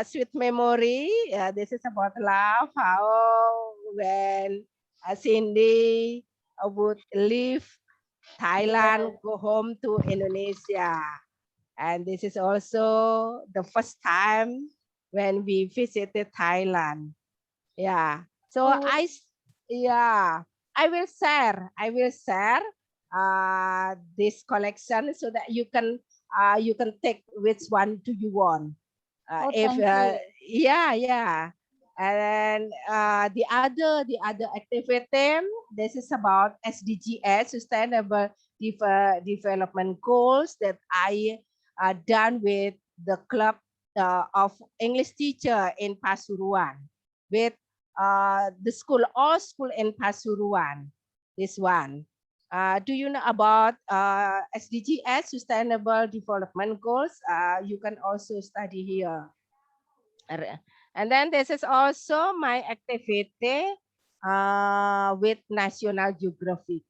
sweet memory. This is about love, how when Cindy would leave Thailand, go home to Indonesia. And this is also the first time when we visited Thailand. Yeah. So Oh. I will share this collection so that you can take which one do you want. Oh, If thank you. yeah. And the other activity, this is about SDGs, Sustainable Development Goals, that I done with the club of English teacher in Pasuruan, with the school, all school in Pasuruan. This one. Do you know about SDGs, Sustainable Development Goals? You can also study here. And then this is also my activity with National Geographic.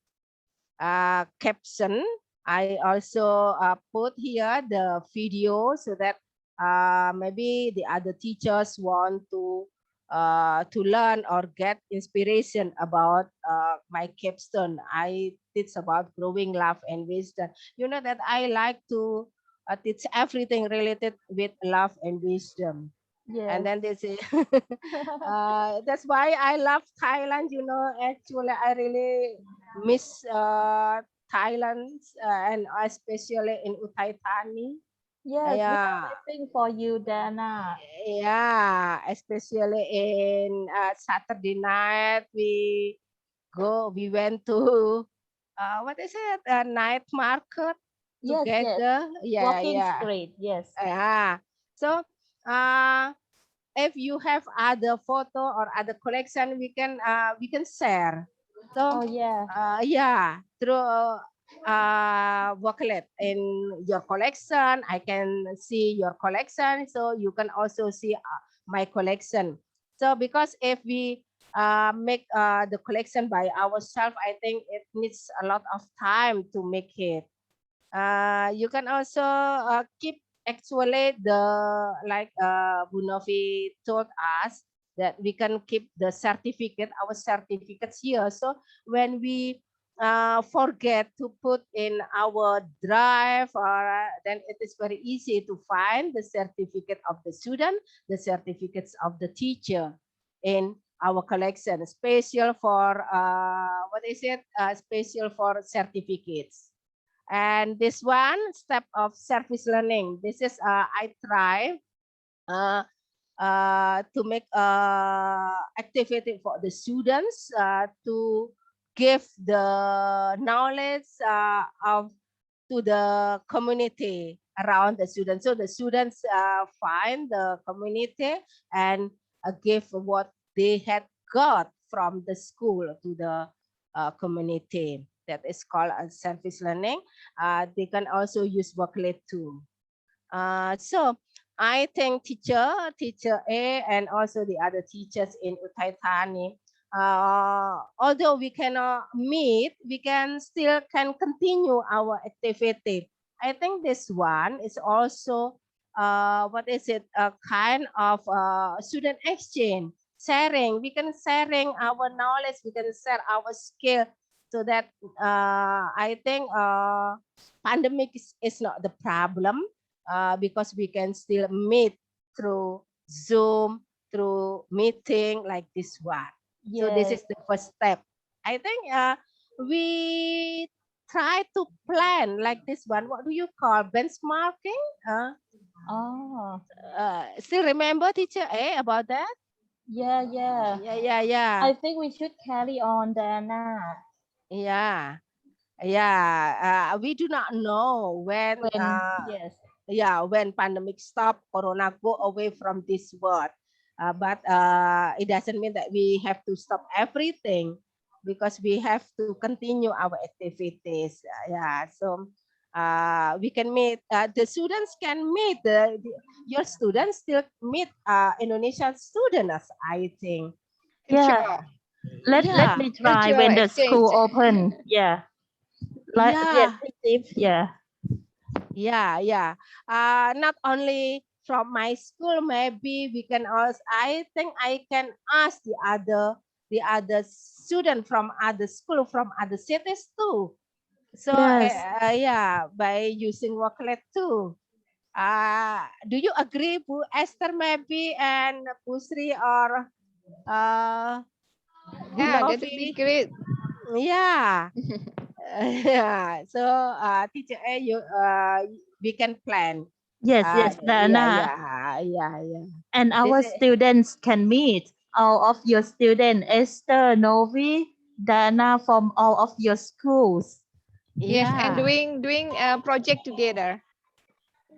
Caption, I also put here the video so that maybe the other teachers want to learn or get inspiration about my capstone. I teach about growing love and wisdom. You know that I like to teach everything related with love and wisdom. Yes. And then this is that's why I love Thailand. You know, actually, I really miss Thailand and especially in Uthaiwittayakhom. Yes, we are Yeah, waiting for you, Dana. yeah, especially in Saturday night we went to what is it, a night market Yes, yes. together. Yeah, Walking yeah. straight. Yes. Yeah. So if you have other photo or other collection, we can share. So Oh, yeah. yeah, through Wakelet in your collection, I can see your collection, so you can also see my collection. So because if we make the collection by ourselves, I think it needs a lot of time to make it. You can also keep actually the, like Bu Novi told us, that we can keep the certificate, our certificates here. So when we forget to put in our drive, or then it is very easy to find the certificate of the student, the certificates of the teacher in our collection, special for what is it? Special for certificates. And this one, step of service learning. This is I try to make activity for the students to give the knowledge of to the community around the students. So the students find the community and give what they had got from the school to the community. That is called service learning. They can also use Wakelet too. So I think teacher A, and also the other teachers in Uthaiwittayakhom, although we cannot meet, we can still continue our activity. I think this one is also what is it, a kind of student exchange, sharing. We can sharing our knowledge, we can share our skill, so that I think pandemic is not the problem, because we can still meet through Zoom, through meeting like this one. Yes. So this is the first step. I think we try to plan like this one. What do you call benchmarking? Oh, Still remember, teacher A, about that? yeah, yeah. Yeah. I think we should carry on, Dana. Yeah. We do not know when. Yes. Yeah, when pandemic stop, Corona go away from this world. But it doesn't mean that we have to stop everything, because we have to continue our activities. So we can meet, the students can meet, your students still meet Indonesian students, I think. Yeah. Let me try Cultural when the exchange. school open. Yeah. Yeah. Yeah. Yeah. Not only from my school, maybe we can also, I think I can ask the other student from other school, from other cities too. So Yes. yeah, by using Wakelet too. Do you agree, Bu Esther maybe and Bu Sri or Bu Yeah, that would be Novi? great. Yeah. Yeah. So teacher A, we can plan. Yes, yes, Yeah, Dana. yeah. And our This is, students can meet all of your students, Esther, Novi, Dana from all of your schools. Yes, and yeah, doing a project together.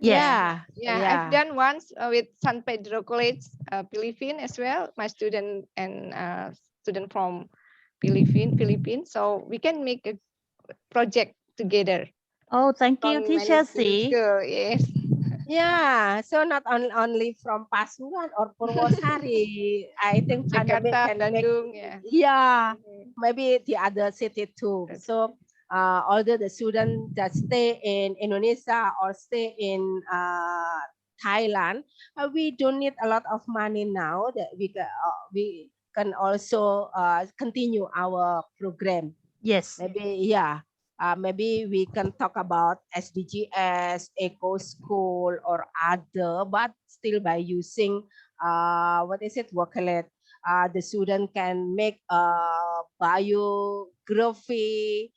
yeah, Yeah, I've yeah. done once with San Pedro College, Philippines as well. My student and student from Philippines. So we can make a project together Oh, thank you, from many teacher different C. school. Yes. Yeah, so not only from Pasungan or Purwosari. I think pandemic Jakarta, can make, Bandung. Yeah. yeah, maybe the other city too. So although the student that stay in Indonesia or stay in Thailand, we don't need a lot of money now that we can also continue our program. Yes. Maybe, yeah. Maybe we can talk about SDGs, Eco School, or other, but still by using what is it, Wakelet. The student can make biography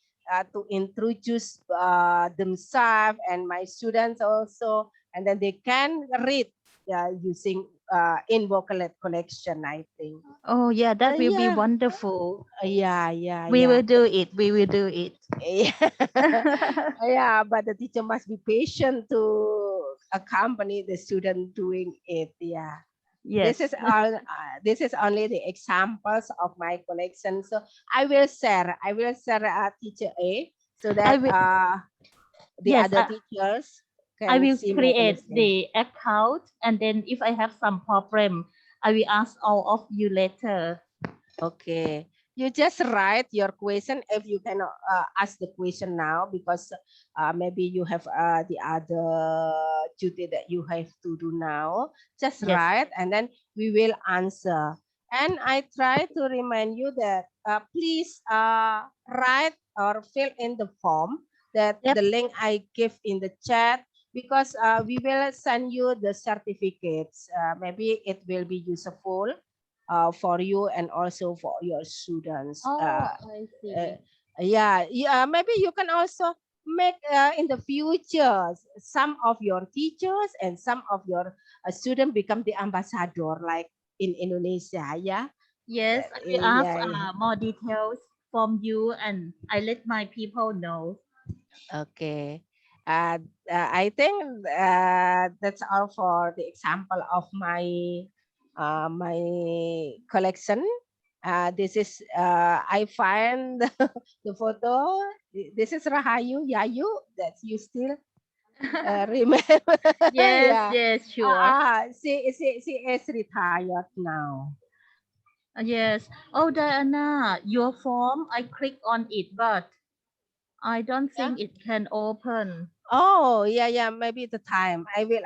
to introduce themselves and my students also, and then they can read using in Wakelet collection, I think. Oh, yeah, that will be Yeah, wonderful. yeah. We will do it. We will do it. Yeah. Yeah, but the teacher must be patient to accompany the student doing it. Yeah. Yes. This is only the examples of my collection. So I will share teacher A so I that will, the yes, other teachers I can will see my create collection. the account, and then if I have some problem, I will ask all of you later. Okay. You just write your question if you cannot ask the question now because maybe you have the other duty that you have to do now. Just Yes. write and then we will answer. And I try to remind you that please write or fill in the form that Yep. the link I give in the chat because we will send you the certificates. Maybe it will be useful for you and also for your students. Oh, I see. Yeah, maybe you can also make in the future some of your teachers and some of your students become the ambassador like in Indonesia. Yeah. Yes, I will ask Yeah. more details from you, and I let my people know. Okay. I think that's all for the example of my collection. This is I find the photo. This is Rahayu Yayu that you still remember. Yes, Yeah. yes, sure. She is retired now. Yes. Oh, Diana, your form, I click on it, but I don't Yeah. think it can open. Oh yeah. Maybe the time. I will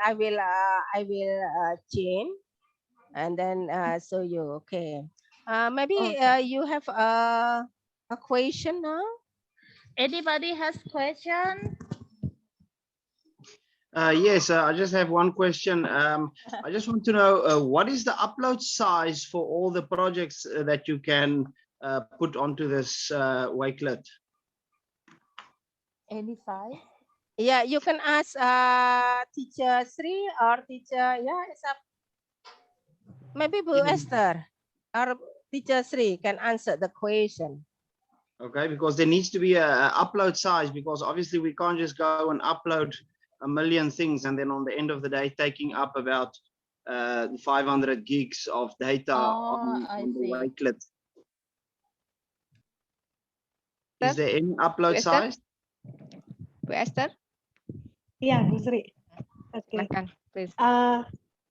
change and then show you. Okay. Maybe Okay. you have a question now. Anybody has question? Yes, I just have one question. I just want to know what is the upload size for all the projects that you can put onto this Wakelet? Any size? Yeah, you can ask teacher Sri or teacher, yeah, it's up. Maybe Bu Esther or teacher Sri can answer the question. Okay, because there needs to be a upload size because obviously we can't just go and upload a million things and then on the end of the day taking up about 500 gigs of data on the Wakelet. Is there any upload Esther? size? Bu Esther, Yeah, Bu Sri. Okay. silakan, please.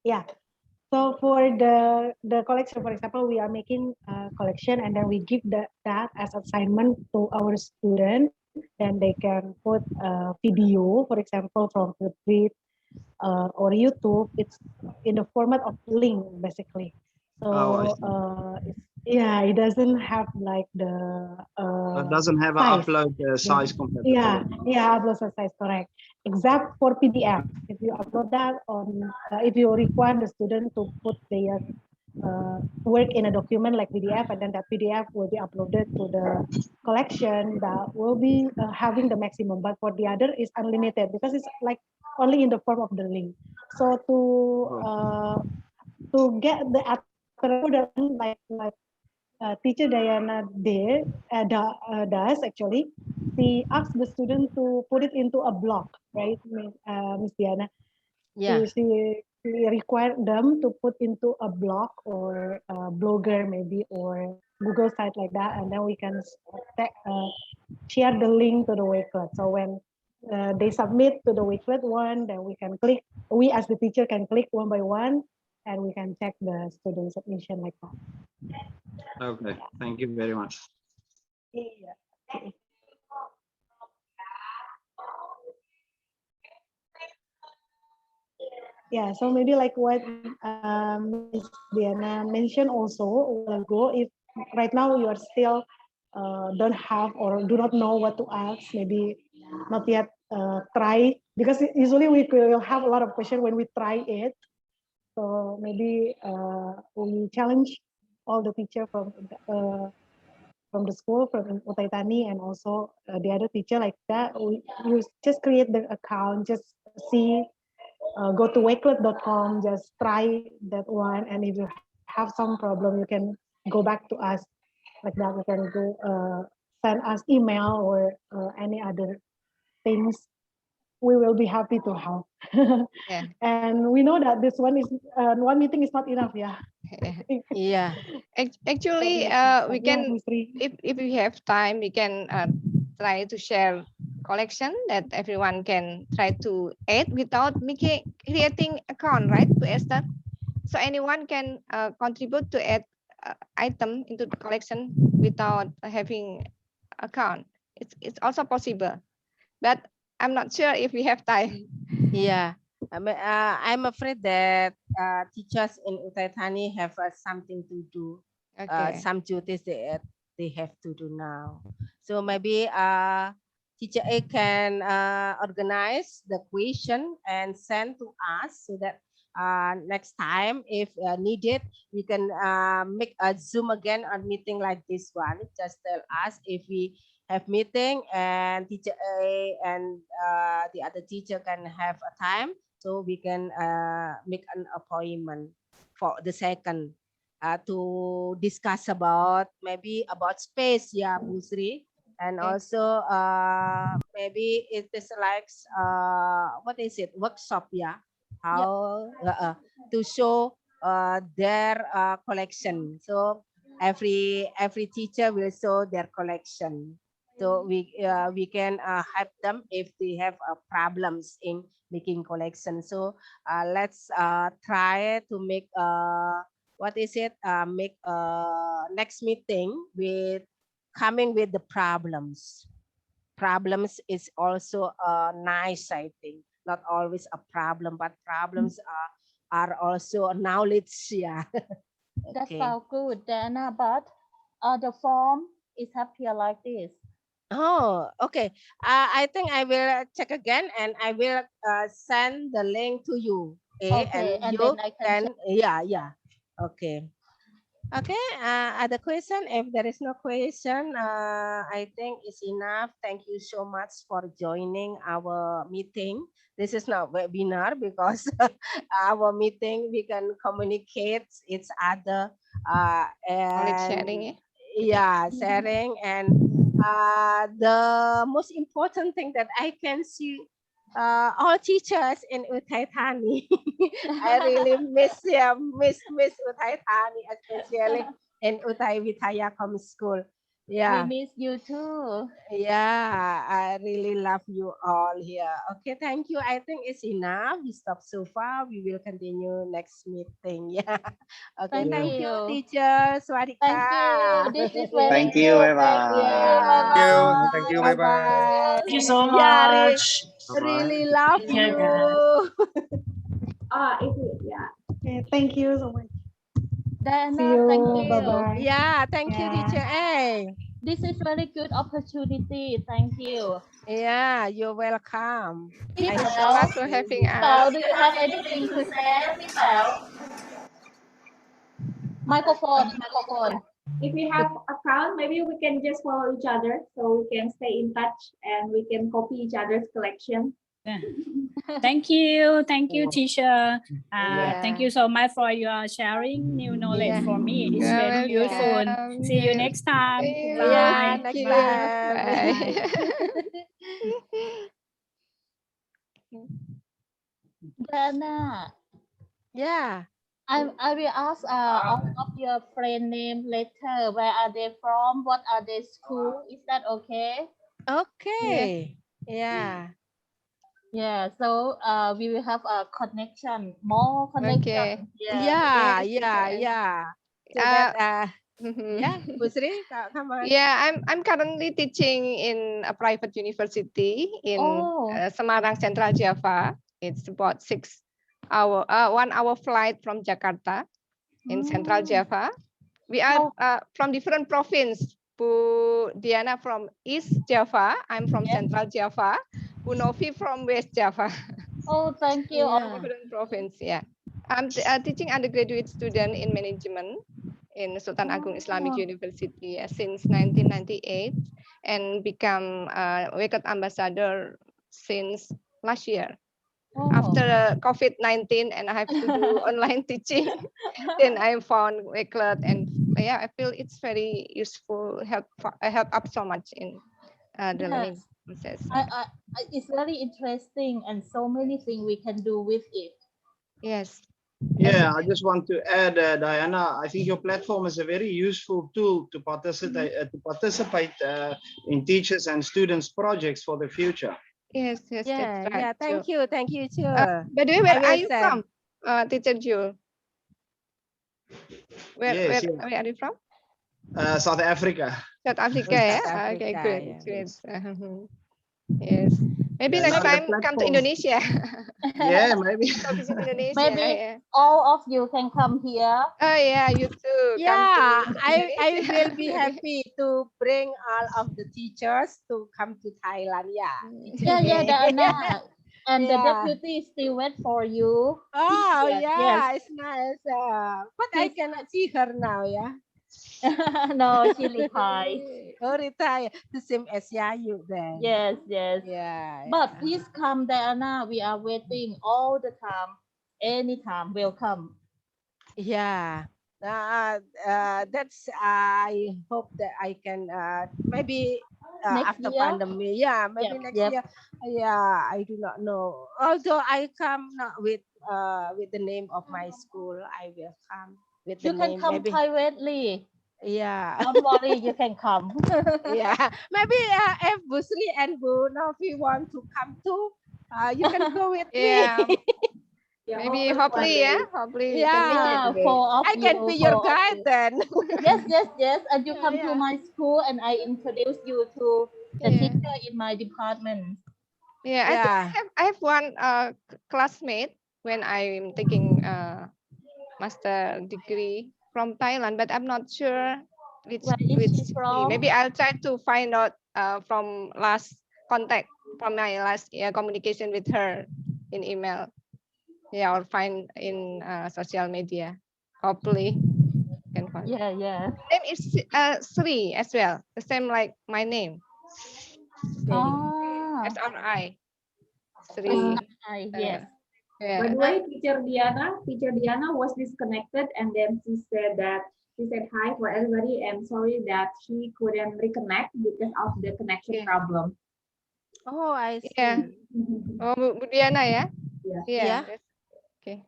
Yeah. So for the collection, for example, we are making a collection and then we give that as assignment to our student. Then they can put a video, for example, from Flipgrid or YouTube. It's in the format of link, basically. So Oh, I see. Yeah, it doesn't have like the It doesn't have an size. upload size compatibility. Yeah, upload size, correct. Except for PDF, if you upload that on, if you require the student to put their work in a document like PDF, and then that PDF will be uploaded to the collection, that will be having the maximum. But for the other, is unlimited because it's like only in the form of the link. So to get the attribute like teacher Diana does actually, she asks the student to put it into a block, right, Miss Diana? Yeah. She required them to put into a blog or a blogger maybe, or Google site like that, and then we can share the link to the Wakelet. So when they submit to the Wakelet one, then we can click. We as the teacher can click one by one, and we can check the student submission like that. Okay, thank you very much. Yeah. Yeah, so maybe like what Ms. Diana mentioned also a while ago, if right now you are still don't have or do not know what to ask, maybe not yet try, because usually we will have a lot of questions when we try it. So maybe we challenge all the teacher from the school, from Uthaiwittayakhom, and also the other teacher like that. You just create the account, just see. Go to wakelet.com, just try that one, and if you have some problem, you can go back to us like that. You can go send us email or any other things. We will be happy to help. Yeah. And we know that this one is one meeting is not enough, yeah. Yeah. Actually, we can, if we have time, we can try to share collection that everyone can try to add without creating account, right, to Esther? So anyone can contribute to add item into the collection without having account. It's also possible, but I'm not sure if we have time. Yeah. I'm afraid that teachers in Uthaiwittayakhom have something to do. Okay. Some duties they have to do now. So maybe teacher A can organize the question and send to us, so that next time if needed, we can make a Zoom again on meeting like this one. Just tell us if we have meeting, and teacher A and the other teacher can have a time, so we can make an appointment for the second to discuss about maybe about space, yeah, Bu Sri. And Okay. also maybe it is like what is it, workshop, yeah, how to show their collection. So every teacher will show their collection, so we can help them if they have problems in making collection. So let's try to make what is it, make next meeting with coming with the problems. Problems is also nice, I think. Not always a problem, but problems are also a knowledge. Yeah. That Okay. sounds good, Dana, but the form is appear like this. Oh, okay. I think I will check again, and I will send the link to you. Okay, Okay, and and you then I can can, yeah. Okay. Okay. Other question? If there is no question, I think it's enough. Thank you so much for joining our meeting. This is not webinar because our meeting we can communicate each other Knowledge and sharing, yeah? yeah, sharing. And the most important thing that I can see all teachers in Uthaiwittayakhom. I really miss Uthaiwittayakhom, especially in Uthaiwittayakhom school. We Yeah. miss you too. Yeah, I really love you all here. Okay, thank you. I think it's enough. We stop so far. We will continue next meeting. Yeah. Okay, Thank thank you, you. teacher. Swadika. Thank you. This is very Thank you. good. Bye Thank you. Yeah. bye. Bye Thank you. Bye Bye bye. bye. Thank you so Yeah, much. really love Take care, you. guys. If you, yeah. Okay, thank you so much. Dana, See you. thank you. Bye-bye. Yeah, thank you, Yeah. teacher A. This is very good opportunity. Thank you. Yeah, you're welcome.พี่ I แป๋ so ว Thanks for having พี่แป๋ว us. do you have anything to say พี่แป๋ว microphone If we have account, maybe we can just follow each other so we can stay in touch and we can copy each other's collection. Thank you, teacher. Yeah. Thank you so much for your sharing new knowledge Yeah. for me. It's You're very useful. welcome. See you next time. See you. Bye. Yeah, Thank next you. time. Bye. Dana, Yeah. I will ask all of your friend name later. Where are they from? What are their school? Is that okay? Okay. Yeah. Yeah. So we will have a connection, more connection. Okay. Yeah, Yes, yeah, teacher. yeah. So Uh, that Mhm. yeah, Bu Sri, come on. Yeah, I'm currently teaching in a private university in Oh. Semarang, Central Java. It's about 1 hour flight from Jakarta in Central Java. We are from different province. Bu Diana from East Java. I'm from Yes. Central Java. Bu Novi from West Java. Oh, thank you. Yeah. Different province. Yeah. I'm teaching undergraduate student in management in Sultan Agung Islamic University since 1998 and become Wakelet ambassador since last year. Oh. After COVID-19 and I have to do online teaching, then I found Wakelet and yeah, I feel it's very useful, help up so much in the learning process. It's very interesting and so many things we can do with it. Yes. Yeah, I just want to add, Diana, I think your platform is a very useful tool to participate in teachers and students projects for the future. Yes, yes, Yeah, that's right. yeah. Thank you, too. By the way, I where will are you send. from, Teacher Jewel? Yes, Where are you from? South Africa. South Africa, South yeah? Africa, Okay, good, yeah. great. Yes. Maybe Yeah, next now the time come to platform- Indonesia. Yeah, maybe. Come visit Indonesia. Maybe Yeah. all of you can come here. Oh yeah, you too. Yeah, Come to I Indonesia. will be happy to bring all of the teachers to come to Thailand. Yeah. Yeah, Dana. And the Yeah. deputy still wait for you. Oh Yes, yeah, it's nice. But I cannot see her now. Yeah. No, she retired. Oh, retire. The same as Yayu then. Yes. Yeah. But please come, Diana. We are waiting all the time. Anytime, welcome. Yeah. That's I hope that I can maybe Next after year? pandemic. Yeah, maybe next Yep. year. Yeah, I do not know. Although I come not with the name of my school, I will come with the You can name. come Maybe. privately. Yeah. Don't worry, you can come. Yeah. Maybe if Bu Sri and Bu Novi want to come too, you can go with Yeah. me. Yeah, Maybe hopefully, yeah. Hopefully you can Yeah. make it. Yeah, today. four of I can you, be your four of guide you. then. Yes. And you come to Yeah. my school and I introduce you to the Yeah. teacher in my department. Yeah, I think I have one classmate when I'm taking master degree from Thailand, but I'm not sure which Where is she city. from? Maybe I'll try to find out from last contact from my last communication with her in email. Yeah, or find in social media. Hopefully, can find. Yeah. Name is Sri as well, the same like my name. Ah, SRI. Sri. yes. Yeah. By the way, Teacher Diana was disconnected, and then she said hi for everybody and sorry that she couldn't reconnect because of the connection Yeah. problem. Oh, I see. Yeah. Oh, Bu Diana ya? Yeah. Yeah. That's- Okay.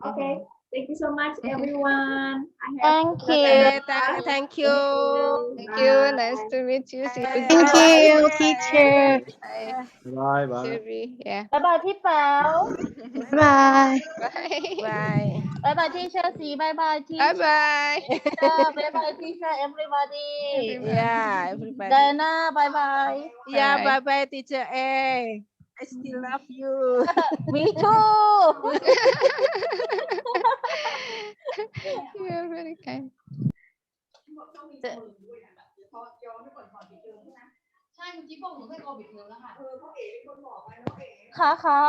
Okay. Thank you so much, everyone. Thank you. Okay, thank you. Thank you. Nice to meet you. See you. Thank you, Bye. teacher. Bye. Bye, bye. Sherry. Yeah. Bye bye, พี่เปา Bye. Bye. Bye. Bye bye, teacher. See, bye bye, Bye teacher. bye. Bye bye, teacher, everybody. Yeah, everybody. Diana, bye bye. Yeah, Bye. bye, teacher A. I still love you. Me too. You are very kind. ค่ะ